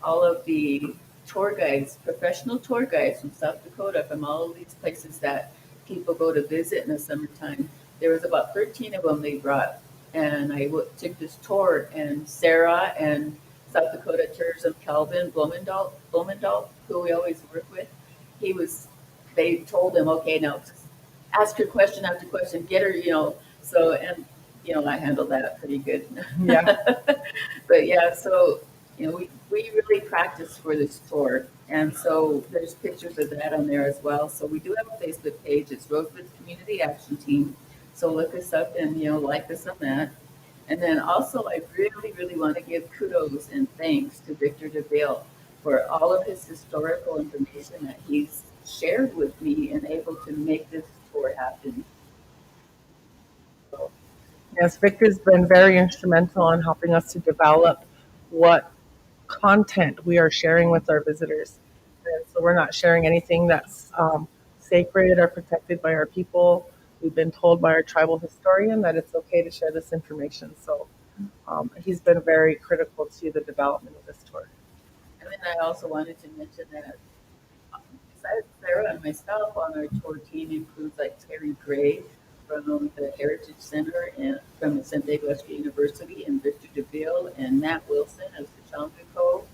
Speaker 3: all of the tour guides, professional tour guides from South Dakota, from all of these places that people go to visit in the summertime. There was about 13 of them they brought, and took this tour, and Sarah and South Dakota Tourism Calvin Blumendahl, who we always work with, he was. They told him, okay, now just ask her question after question, get her, So and I handled that pretty good.
Speaker 4: Yeah.
Speaker 3: But yeah, so we really practice for this tour, and so there's pictures of that on there as well. So we do have a Facebook page. It's Rosebud Community Action Team. So look us up and like us on that. And then also, I really, really want to give kudos and thanks to Victor DeVille for all of his historical information that he's shared with me and able to make this tour happen.
Speaker 4: Yes, Victor's been very instrumental in helping us to develop what content we are sharing with our visitors. And so we're not sharing anything that's sacred or protected by our people. We've been told by our tribal historian that it's okay to share this information. So he's been very critical to the development of this tour.
Speaker 3: And then I also wanted to mention that besides Sarah and myself on our tour team includes like Terry Gray from the Heritage Center and from the San Diego Wesleyan University, and Victor DeVille and Matt Wilson of Sachango Cove,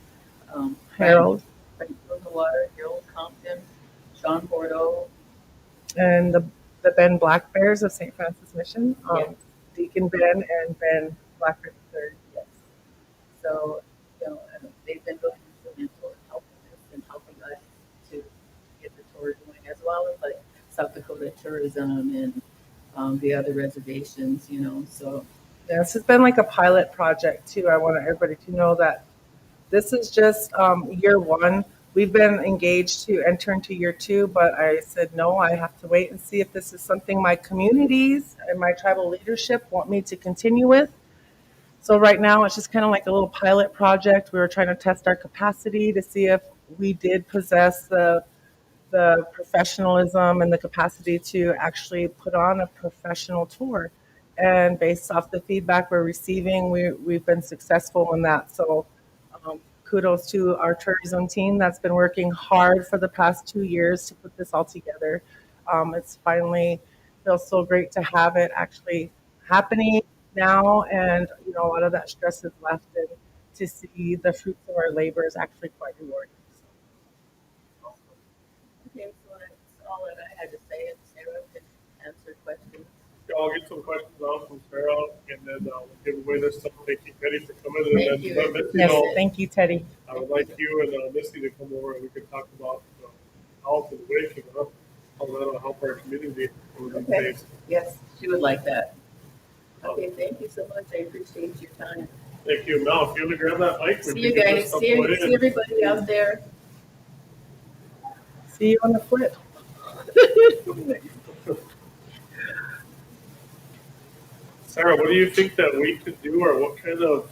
Speaker 4: Harold.
Speaker 3: Frank Water, Harold Compton, Sean Bordeaux.
Speaker 4: And the Ben Black Bears of St. Francis Mission,
Speaker 3: Yes.
Speaker 4: Deacon Ben and Ben Blackbear III.
Speaker 3: Yes. So, they've been really instrumental in helping us and helping us to get the tour going, as well as like South Dakota Tourism and the other reservations, So
Speaker 4: Yeah, this has been like a pilot project too. I want everybody to know that this is just year one. We've been engaged to enter into year two, but I said no, I have to wait and see if this is something my communities and my tribal leadership want me to continue with. So right now it's just kind of like a little pilot project. We were trying to test our capacity to see if we did possess the professionalism and the capacity to actually put on a professional tour. And based off the feedback we're receiving, we've been successful in that. So kudos to our tourism team that's been working hard for the past 2 years to put this all together. It's finally feels so great to have it actually happening now, and a lot of that stress is left, and to see the fruits of our labor is actually quite rewarding.
Speaker 3: okay, so that's all that I had to say, and Sarah can answer questions.
Speaker 2: Yeah, I'll get some questions out from Sarah, and then we'll give away this stuff. Thank you, Teddy, for coming. And
Speaker 3: Thank
Speaker 2: then
Speaker 3: you.
Speaker 2: Misty,
Speaker 4: Yes, thank you, Teddy.
Speaker 2: I would like you and Misty to come over and we can talk about health and waking up, how that'll help our community over these
Speaker 3: Okay.
Speaker 2: days.
Speaker 3: Yes, she would like that. Okay, thank you so much. I appreciate your time.
Speaker 2: Thank you. Mel, if you want to grab that mic, we
Speaker 3: See you
Speaker 2: can get this
Speaker 3: guys.
Speaker 2: stuff
Speaker 3: See
Speaker 2: put in.
Speaker 3: everybody out there.
Speaker 4: See you on the flip.
Speaker 2: Sarah, what do you think that we could do, or what kind of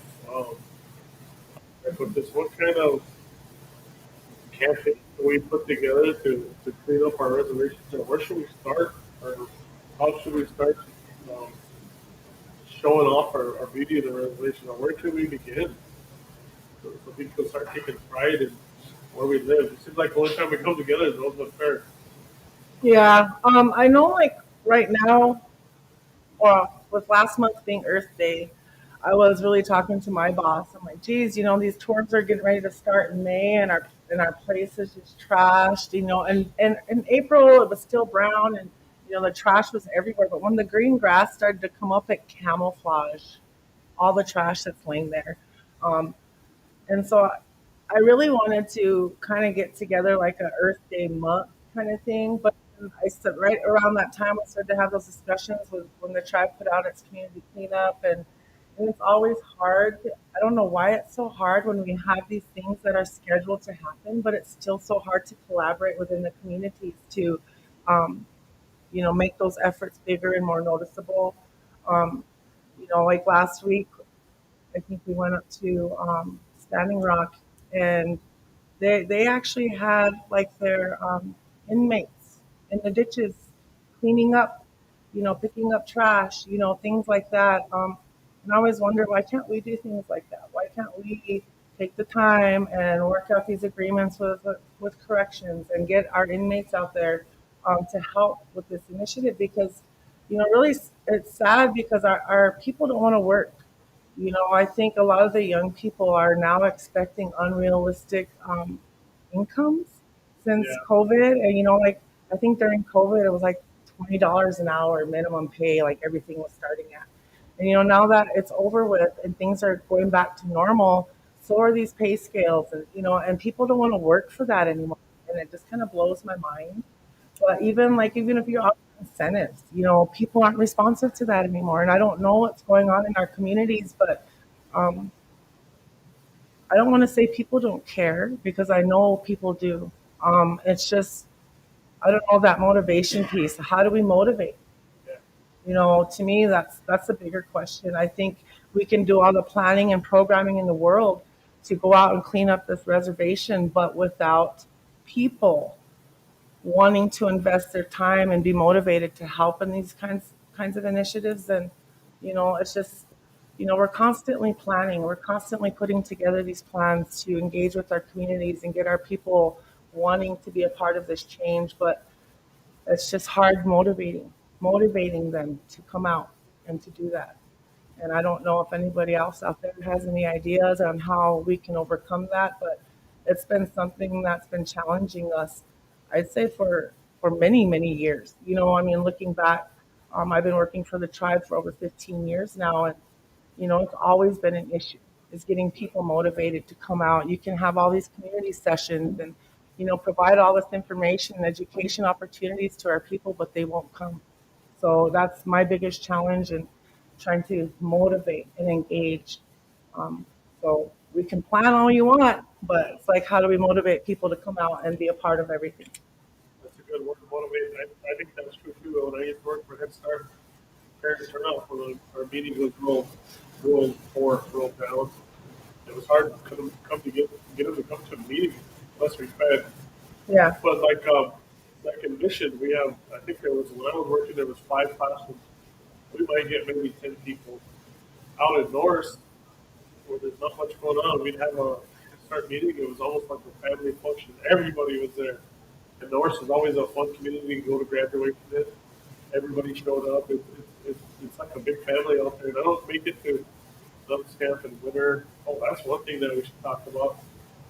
Speaker 2: what kind of campaign can we put together to clean up our reservations? Or where should we start, or how should we start um, showing off our beauty of the reservation, or where should we begin so people can start taking pride in where we live? It seems like the only time we come together is Rosewood Fair.
Speaker 4: Yeah, I know like right now, with last month being Earth Day, I was really talking to my boss. I'm like, geez, these tours are getting ready to start in May, and our place is just trashed, and in April it was still brown, and the trash was everywhere. But when the green grass started to come up, it camouflaged all the trash that's laying there. Um, and so I really wanted to kind of get together like a Earth Day month kind of thing. But I said right around that time, I started to have those discussions with when the tribe put out its community cleanup, and it's always hard. I don't know why it's so hard when we have these things that are scheduled to happen, but it's still so hard to collaborate within the communities to, make those efforts bigger and more noticeable. Um, like last week, I think we went up to Standing Rock, and they actually had like their inmates in the ditches cleaning up picking up trash, things like that. And I always wonder, why can't we do things like that? Why can't we take the time and work out these agreements with corrections and get our inmates out there to help with this initiative? Because, really, it's sad because our people don't want to work. I think a lot of the young people are now expecting unrealistic incomes since
Speaker 2: Yeah.
Speaker 4: COVID. And, like, I think during COVID, it was like $20 an hour minimum pay, like everything was starting at. And, now that it's over with and things are going back to normal, so are these pay scales. And, and people don't want to work for that anymore. And it just kind of blows my mind. But even if you're offering incentives, people aren't responsive to that anymore. And I don't know what's going on in our communities, but um, I don't want to say people don't care because I know people do. It's just I don't know that motivation piece. How do we motivate?
Speaker 2: Yeah.
Speaker 4: To me, that's a bigger question. I think we can do all the planning and programming in the world to go out and clean up this reservation, but without people wanting to invest their time and be motivated to help in these kinds of initiatives, then it's just we're constantly planning, we're constantly putting together these plans to engage with our communities and get our people wanting to be a part of this change, but it's just hard motivating them to come out and to do that. And I don't know if anybody else out there has any ideas on how we can overcome that, but it's been something that's been challenging us, I'd say, for many, many years. I mean, looking back, I've been working for the tribe for over 15 years now, and it's always been an issue. Is getting people motivated to come out. You can have all these community sessions and provide all this information and education opportunities to our people, but they won't come. So that's my biggest challenge in trying to motivate and engage. Um, so we can plan all you want, but it's like, how do we motivate people to come out and be a part of everything?
Speaker 2: That's a good word to motivate. I think that's true too. When I used to work for Head Start, parents turn out for our meetings was real poor, real down. It was hard to come to get them to come to a meeting unless we fed.
Speaker 4: Yeah,
Speaker 2: But like in Mission, we have I think there was when I was working there was 5 classrooms. We might get maybe 10 people. Out in Norris, where there's not much going on, we'd have a start meeting. It was almost like a family function. Everybody was there. And Norris is always a fun community to go to graduation in. Everybody showed up. It's like a big family out there. And I don't make it to Camp in winter. Oh, that's one thing that we should talk about.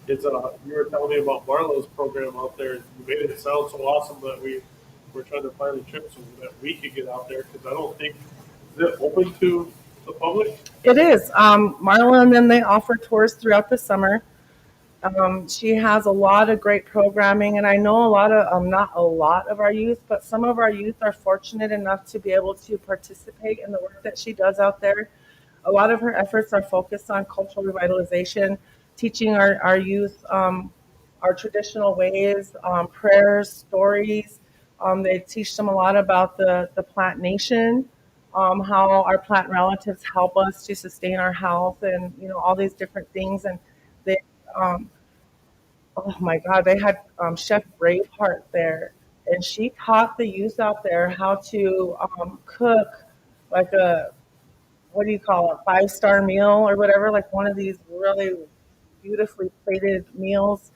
Speaker 2: Is you were telling me about Marlo's program out there. You made it sound so awesome that we're trying to find a trip so that we could get out there because I don't think is it open to the public.
Speaker 4: it is. Marla, and then they offer tours throughout the summer. She has a lot of great programming, and I know not a lot of our youth, but some of our youth are fortunate enough to be able to participate in the work that she does out there. A lot of her efforts are focused on cultural revitalization, teaching our youth our traditional ways, prayers, stories. They teach them a lot about the plant nation, how our plant relatives help us to sustain our health, and all these different things. And they um, oh my God, they had Chef Braveheart there, and she taught the youth out there how to cook like a, what do you call it, 5-star meal or whatever, like one of these really beautifully plated meals.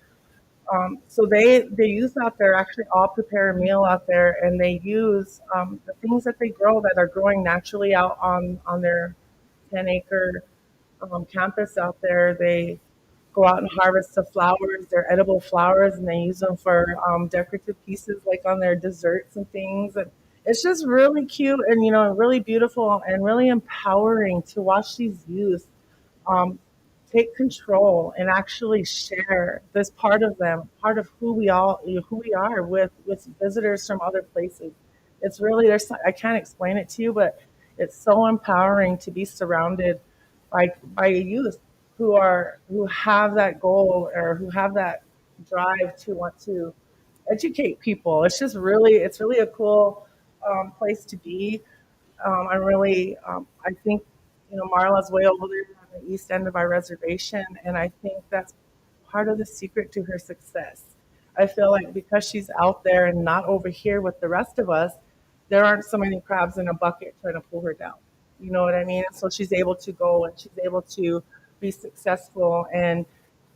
Speaker 4: So the youth out there actually all prepare a meal out there, and they use the things that they grow that are growing naturally out on their 10-acre campus out there. They go out and harvest the flowers. They're edible flowers, and they use them for decorative pieces, like on their desserts and things. And it's just really cute and really beautiful and really empowering to watch these youth um, take control and actually share this part of them, part of who we are with visitors from other places. It's really I can't explain it to you, but it's so empowering to be surrounded by youth who have that goal or who have that drive to want to educate people. It's really a cool place to be. I think, Marla's way over there on the east end of our reservation, and I think that's part of the secret to her success. I feel like because she's out there and not over here with the rest of us, there aren't so many crabs in a bucket trying to pull her down. You know what I mean? So she's able to go and she's able to be successful and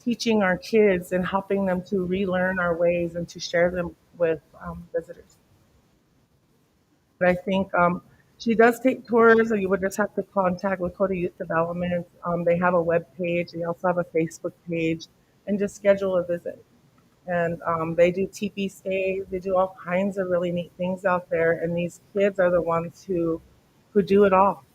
Speaker 4: teaching our kids and helping them to relearn our ways and to share them with visitors. But I think she does take tours, or you would just have to contact Lakota Youth Development. They have a web page. They also have a Facebook page, and just schedule a visit. And they do teepee stays. They do all kinds of really neat things out there. And these kids are the ones who do it all,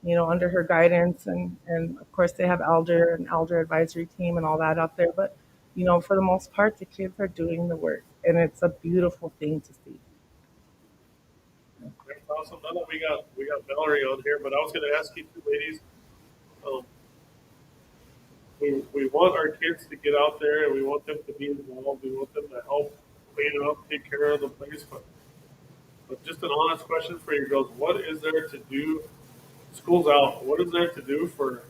Speaker 4: you know, under her guidance. And of course, they have elder and elder advisory team and all that out there. But, you know, for the most part, the kids are doing the work. And it's a beautiful thing to see.
Speaker 2: That's awesome. Now that we got Valerie on here, but I was going to ask you two ladies. Um, we want our kids to get out there, and we want them to be involved. We want them to help clean up, take care of the place. But just an honest question for you girls: what is there to do? School's out. What is there to do for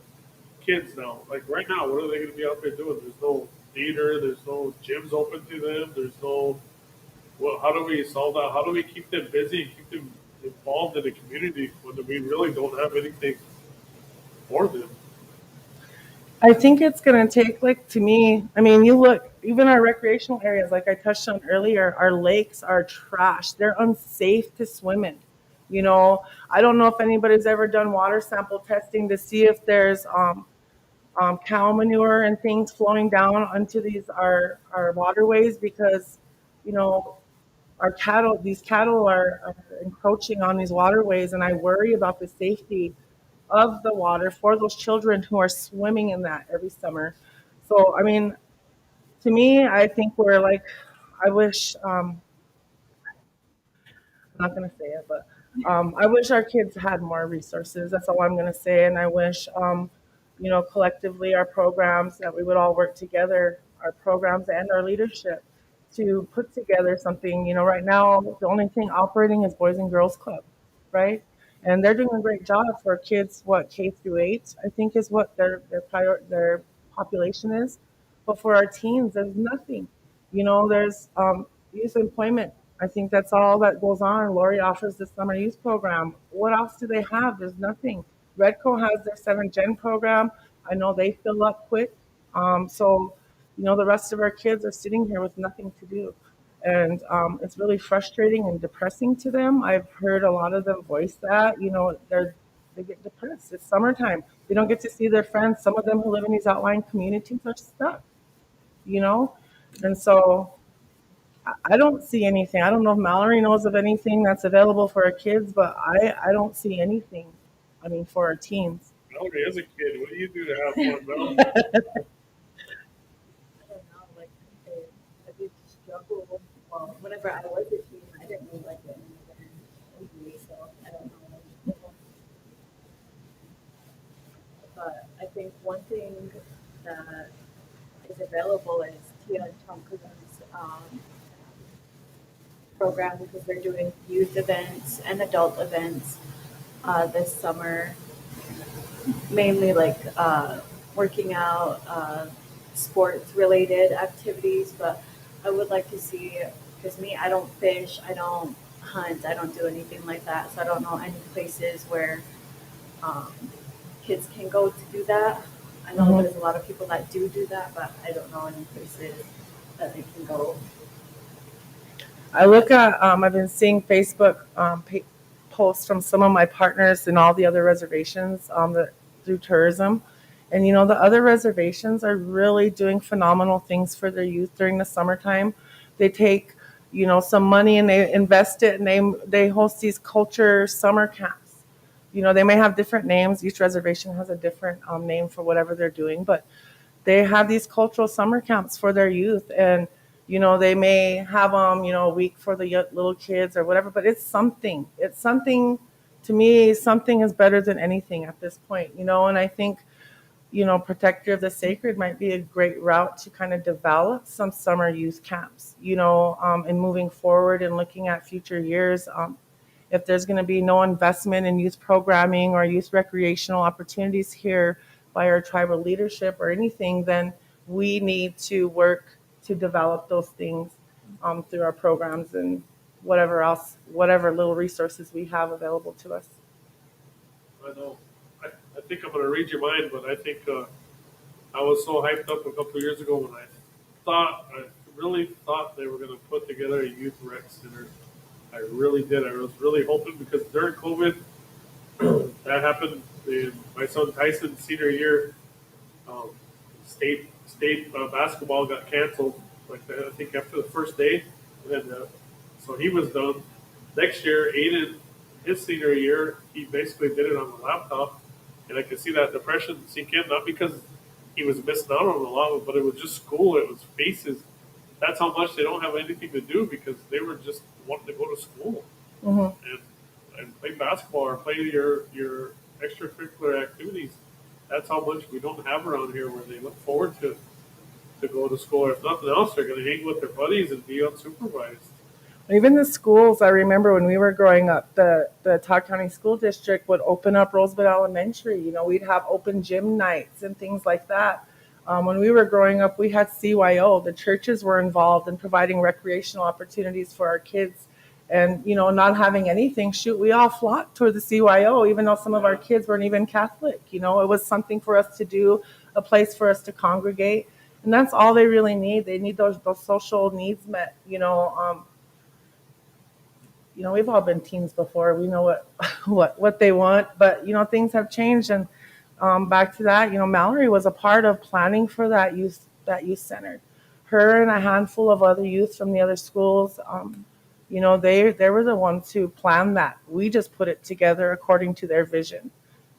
Speaker 2: kids now? Like right now, what are they going to be out there doing? There's no theater. There's no gyms open to them. There's no. Well, how do we solve that? How do we keep them busy and keep them involved in the community when we really don't have anything for them?
Speaker 4: I think it's going to take, like, to me, I mean, you look, even our recreational areas, like I touched on earlier, our lakes are trash. They're unsafe to swim in. You know, I don't know if anybody's ever done water sample testing to see if there's cow manure and things flowing down onto our waterways because, you know, these cattle are encroaching on these waterways, and I worry about the safety of the water for those children who are swimming in that every summer. So, I mean, to me, I think we're like, I wish, I'm not going to say it, but I wish our kids had more resources. That's all I'm going to say. And I wish, you know, collectively our programs that we would all work together, our programs and our leadership to put together something. You know, right now, the only thing operating is Boys and Girls Club, right? And they're doing a great job for kids, what, K through 8, I think is what their population is. But for our teens, there's nothing. You know, there's youth employment. I think that's all that goes on. Lori offers the summer youth program. What else do they have? There's nothing. Redco has their 7 Gen program. I know they fill up quick. So, you know, the rest of our kids are sitting here with nothing to do. And it's really frustrating and depressing to them. I've heard a lot of them voice that. You know, they get depressed. It's summertime. They don't get to see their friends. Some of them who live in these outlying communities are stuck, you know? And so I don't see anything. I don't know if Mallory knows of anything that's available for our kids, but I don't see anything. I mean, for our teens.
Speaker 2: Valerie, as a kid, what do you do to have fun, Mel?
Speaker 3: I don't know, like I did struggle. Well, whenever I was a teen, I didn't really like it anyway, so I don't know. But I think one thing that is available is Tia and Tom Cousins' program because they're doing youth events and adult events this summer, mainly like working out, sports related activities. But I would like to see, because me, I don't fish, I don't hunt, I don't do anything like that. So I don't know any places where um, kids can go to do that. I know
Speaker 4: Mhm.
Speaker 3: there's a lot of people that do that, but I don't know any places that they can go.
Speaker 4: I look at, I've been seeing Facebook posts from some of my partners in all the other reservations through tourism. And, you know, the other reservations are really doing phenomenal things for their youth during the summertime. They take, you know, some money and they invest it and they host these culture summer camps. You know, they may have different names. Each reservation has a different name for whatever they're doing, but they have these cultural summer camps for their youth. And you know, they may have you know, a week for the little kids or whatever, but it's something. To me, something is better than anything at this point, you know. And I think, you know, Protector of the Sacred might be a great route to kind of develop some summer youth camps, you know, and moving forward and looking at future years. If there's going to be no investment in youth programming or youth recreational opportunities here by our tribal leadership or anything, then we need to work to develop those things through our programs and whatever else, whatever little resources we have available to us.
Speaker 2: I know. I think I'm going to read your mind, but I think I was so hyped up a couple of years ago when I really thought they were going to put together a youth rec center. I really did. I was really hoping because during COVID, that happened in my son Tyson's senior year. Um, state basketball got canceled. Like I think after the first day, and then so he was done. Next year, Aiden, his senior year, he basically did it on the laptop, and I could see that depression sink in. Not because he was missing out on a lot of it, but it was just school. It was faces. That's how much they don't have anything to do because they were just wanting to go to school and play basketball or play your extracurricular activities. That's how much we don't have around here where they look forward to go to school. Or if nothing else, they're going to hang with their buddies and be unsupervised.
Speaker 4: Even the schools, I remember when we were growing up, the Todd County School District would open up Rosebud Elementary. You know, we'd have open gym nights and things like that. When we were growing up, we had CYO. The churches were involved in providing recreational opportunities for our kids. And, you know, not having anything, shoot, we all flocked toward the CYO, even though some of our kids weren't even Catholic. You know, it was something for us to do, a place for us to congregate. And that's all they really need. They need those social needs met, you know. We've all been teens before. We know what they want, but, you know, things have changed. And back to that, you know, Mallory was a part of planning for that youth center. Her and a handful of other youth from the other schools, you know, they were the ones who planned that. We just put it together according to their vision,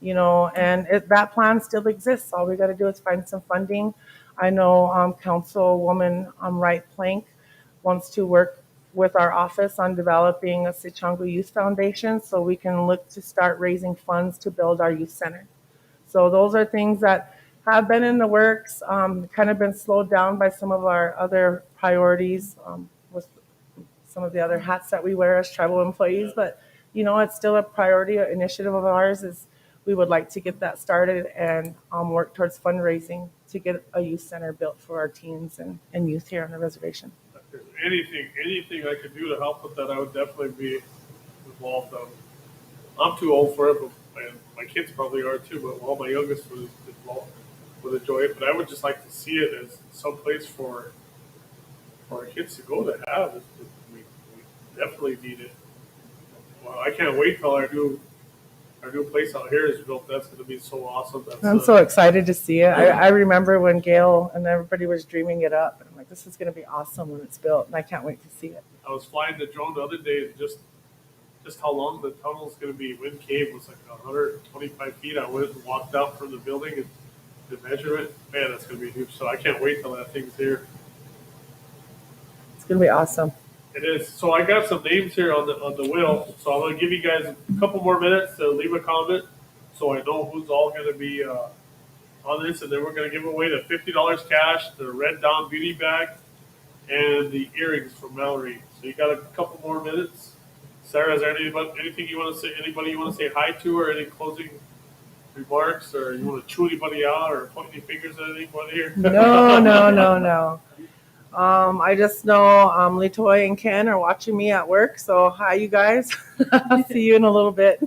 Speaker 4: you know, and that plan still exists. All we got to do is find some funding. I know Councilwoman Wright Plank wants to work with our office on developing a Sicangu Youth Foundation so we can look to start raising funds to build our youth center. So those are things that have been in the works, kind of been slowed down by some of our other priorities with some of the other hats that we wear as tribal employees. But, you know, it's still a priority initiative of ours. Is we would like to get that started and work towards fundraising to get a youth center built for our teens and youth here on the reservation.
Speaker 2: If there's anything I could do to help with that, I would definitely be involved. I'm too old for it, but my kids probably are too. But all my youngest would enjoy it. But I would just like to see it as some place for our kids to go to have. We definitely need it. Well, I can't wait till our new place out here is built. That's going to be so awesome.
Speaker 4: I'm so excited to see it. I remember when Gail and everybody was dreaming it up. And I'm like, this is going to be awesome when it's built. And I can't wait to see it.
Speaker 2: I was flying the drone the other day and just how long the tunnel is going to be. Wind Cave was like 125 feet. I went and walked out from the building and to measure it. Man, that's going to be huge. So I can't wait till that thing's here.
Speaker 4: It's going to be awesome.
Speaker 2: It is. So I got some names here on the wheel. So I'm going to give you guys a couple more minutes to leave a comment so I know who's all going to be on this. And then we're going to give away the $50 cash, the Red Dawn Beauty Bag, and the earrings from Mallory. So you got a couple more minutes. Sarah, is there anything you want to say? Anybody you want to say hi to, or any closing remarks, or you want to chew anybody out, or point any fingers at anybody here?
Speaker 4: No. I just know Litoy and Ken are watching me at work. So hi, you guys. I'll see you in a little bit.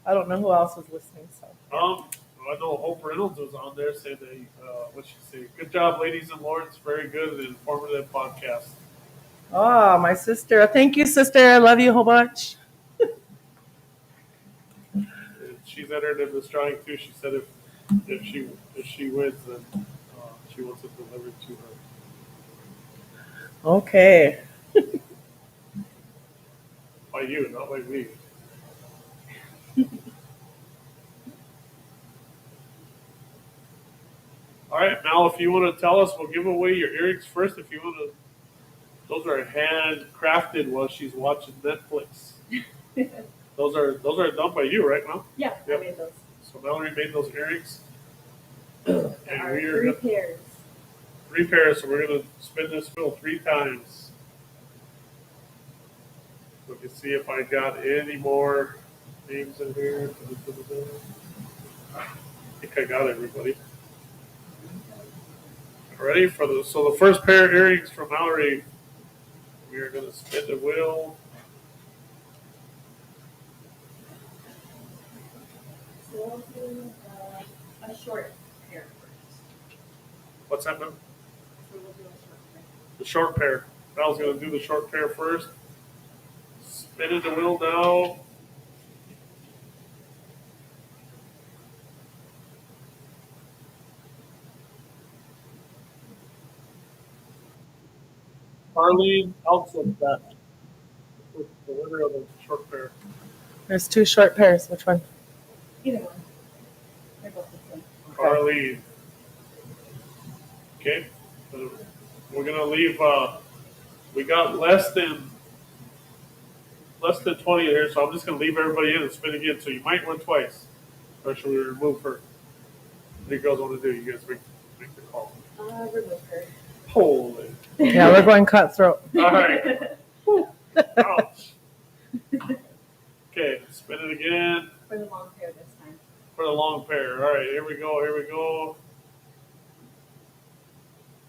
Speaker 4: I don't know who else was listening. So
Speaker 2: I know Hope Reynolds was on there saying what she say? Good job, ladies and lords. Very good and informative podcast.
Speaker 4: Oh, my sister. Thank you, sister. I love you a whole bunch.
Speaker 2: She's entered in this drawing too. She said if she wins, then she wants it delivered to her.
Speaker 4: Okay.
Speaker 2: By you, not by me. All right, Mal, if you want to tell us, we'll give away your earrings first. If you want to, those are handcrafted while she's watching Netflix. Those are done by you, right, Mal?
Speaker 3: Yeah,
Speaker 2: Yep.
Speaker 3: I made those.
Speaker 2: So Mallory made those earrings.
Speaker 3: There
Speaker 2: And
Speaker 3: are
Speaker 2: we're
Speaker 3: 3 pairs.
Speaker 2: 3 pairs, so we're going to spin this wheel 3 times. We can see if I got any more names in here. I think I got everybody. Ready for the first pair of earrings from Mallory. We are going to spin the wheel.
Speaker 3: So we'll do a short pair first.
Speaker 2: What's that, man?
Speaker 3: So we'll do a short pair.
Speaker 2: The short pair. Val's going to do the short pair first. Spinning the wheel now. Arlene Elkson back. The winner of the short pair.
Speaker 4: There's 2 short pairs. Which one?
Speaker 3: Either one. They're both the same.
Speaker 2: Arlene. Okay. So we're gonna leave. We got less than 20 here, so I'm just gonna leave everybody in and spin again. So you might win twice. Or should we remove her? What do you girls want to do? You guys make the call.
Speaker 3: Remove her.
Speaker 2: Holy.
Speaker 4: Yeah, we're going cutthroat.
Speaker 2: All right. Ouch. Okay, spin it again
Speaker 3: For the long pair this time.
Speaker 2: for the long pair. All right, here we go. Here we go.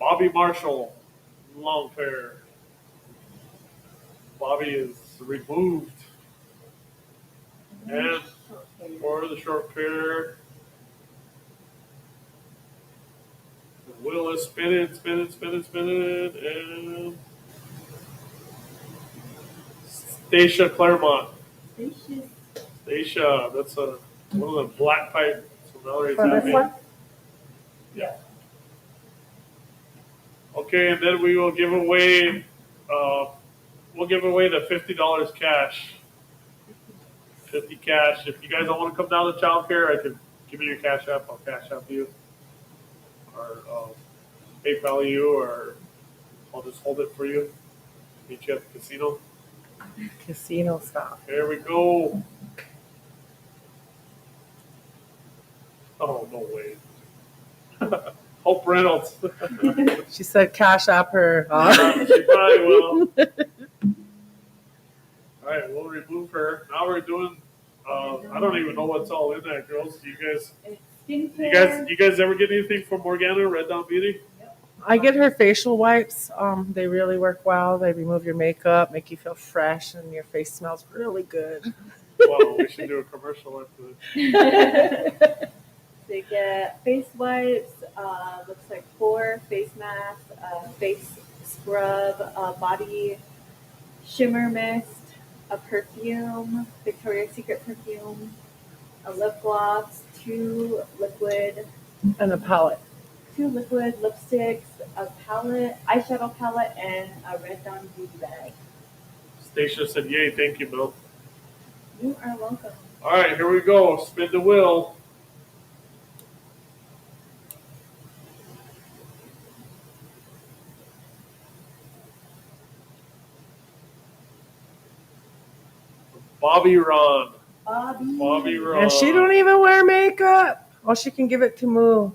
Speaker 2: Bobby Marshall, long pair. Bobby is removed. And
Speaker 3: Short pair.
Speaker 2: for the short pair, the wheel is spinning, and Stacia Claremont.
Speaker 3: Spacious.
Speaker 2: Stacia, that's one of the black pipe. So Valerie's
Speaker 4: For this
Speaker 2: happy.
Speaker 4: one?
Speaker 2: Yeah. Okay, and then we will give away. We'll give away the $50 cash. 50 cash. If you guys don't want to come down to childcare, I can give you your cash app. I'll cash app you, or PayPal you, or I'll just hold it for you. Meet you at the casino.
Speaker 4: Casino style.
Speaker 2: There we go. Oh, no way. Hope Reynolds.
Speaker 4: She said cash app her.
Speaker 2: She probably will. All right, we'll remove her. Now we're doing. I don't even know what's all in that, girls. Do you guys?
Speaker 3: It's skincare.
Speaker 2: You guys ever get anything from Morgana Red Dawn Beauty?
Speaker 4: I get her facial wipes. They really work well. They remove your makeup, make you feel fresh, and your face smells really good.
Speaker 2: Well, we should do a commercial after this.
Speaker 3: They get face wipes, looks like 4 face masks, face scrub, body shimmer mist, a perfume, Victoria's Secret perfume, a lip gloss, 2 liquid
Speaker 4: And a palette.
Speaker 3: 2 liquid lipsticks, a palette, eyeshadow palette, and a Red Dawn beauty bag.
Speaker 2: Stacia said, "Yay, thank you, Bill."
Speaker 3: You are welcome.
Speaker 2: All right, here we go. Spin the wheel. Bobby Ron. Bobby Ron.
Speaker 4: And she don't even wear makeup. Oh, she can give it to Moo.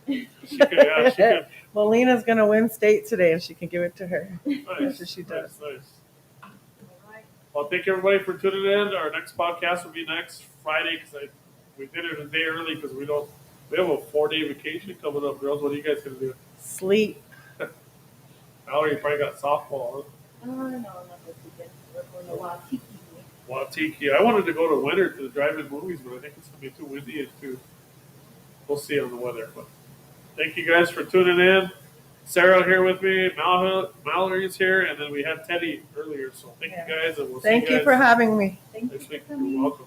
Speaker 2: She could.
Speaker 4: Melina's gonna win state today, and she can give it to her.
Speaker 2: Nice.
Speaker 4: She does.
Speaker 2: Nice. Well, thank everybody for tuning in. Our next podcast will be next Friday because we did it a day early because we have a 4-day vacation coming up, girls. What are you guys gonna do?
Speaker 4: Sleep.
Speaker 2: Valerie, you probably got softball. Huh?
Speaker 3: Oh, no, not this weekend. We're going to Waikiki.
Speaker 2: Waikiki. I wanted to go to winter to the drive-in movies, but I think it's gonna be too windy and too. We'll see on the weather. But thank you guys for tuning in. Sarah here with me. Mallory's here, and then we had Teddy earlier. So thank you guys, and we'll see
Speaker 4: Thank
Speaker 2: you
Speaker 4: you
Speaker 2: guys
Speaker 4: for having me.
Speaker 3: Thank you
Speaker 2: next
Speaker 3: for
Speaker 2: week.
Speaker 3: coming.
Speaker 2: You're welcome.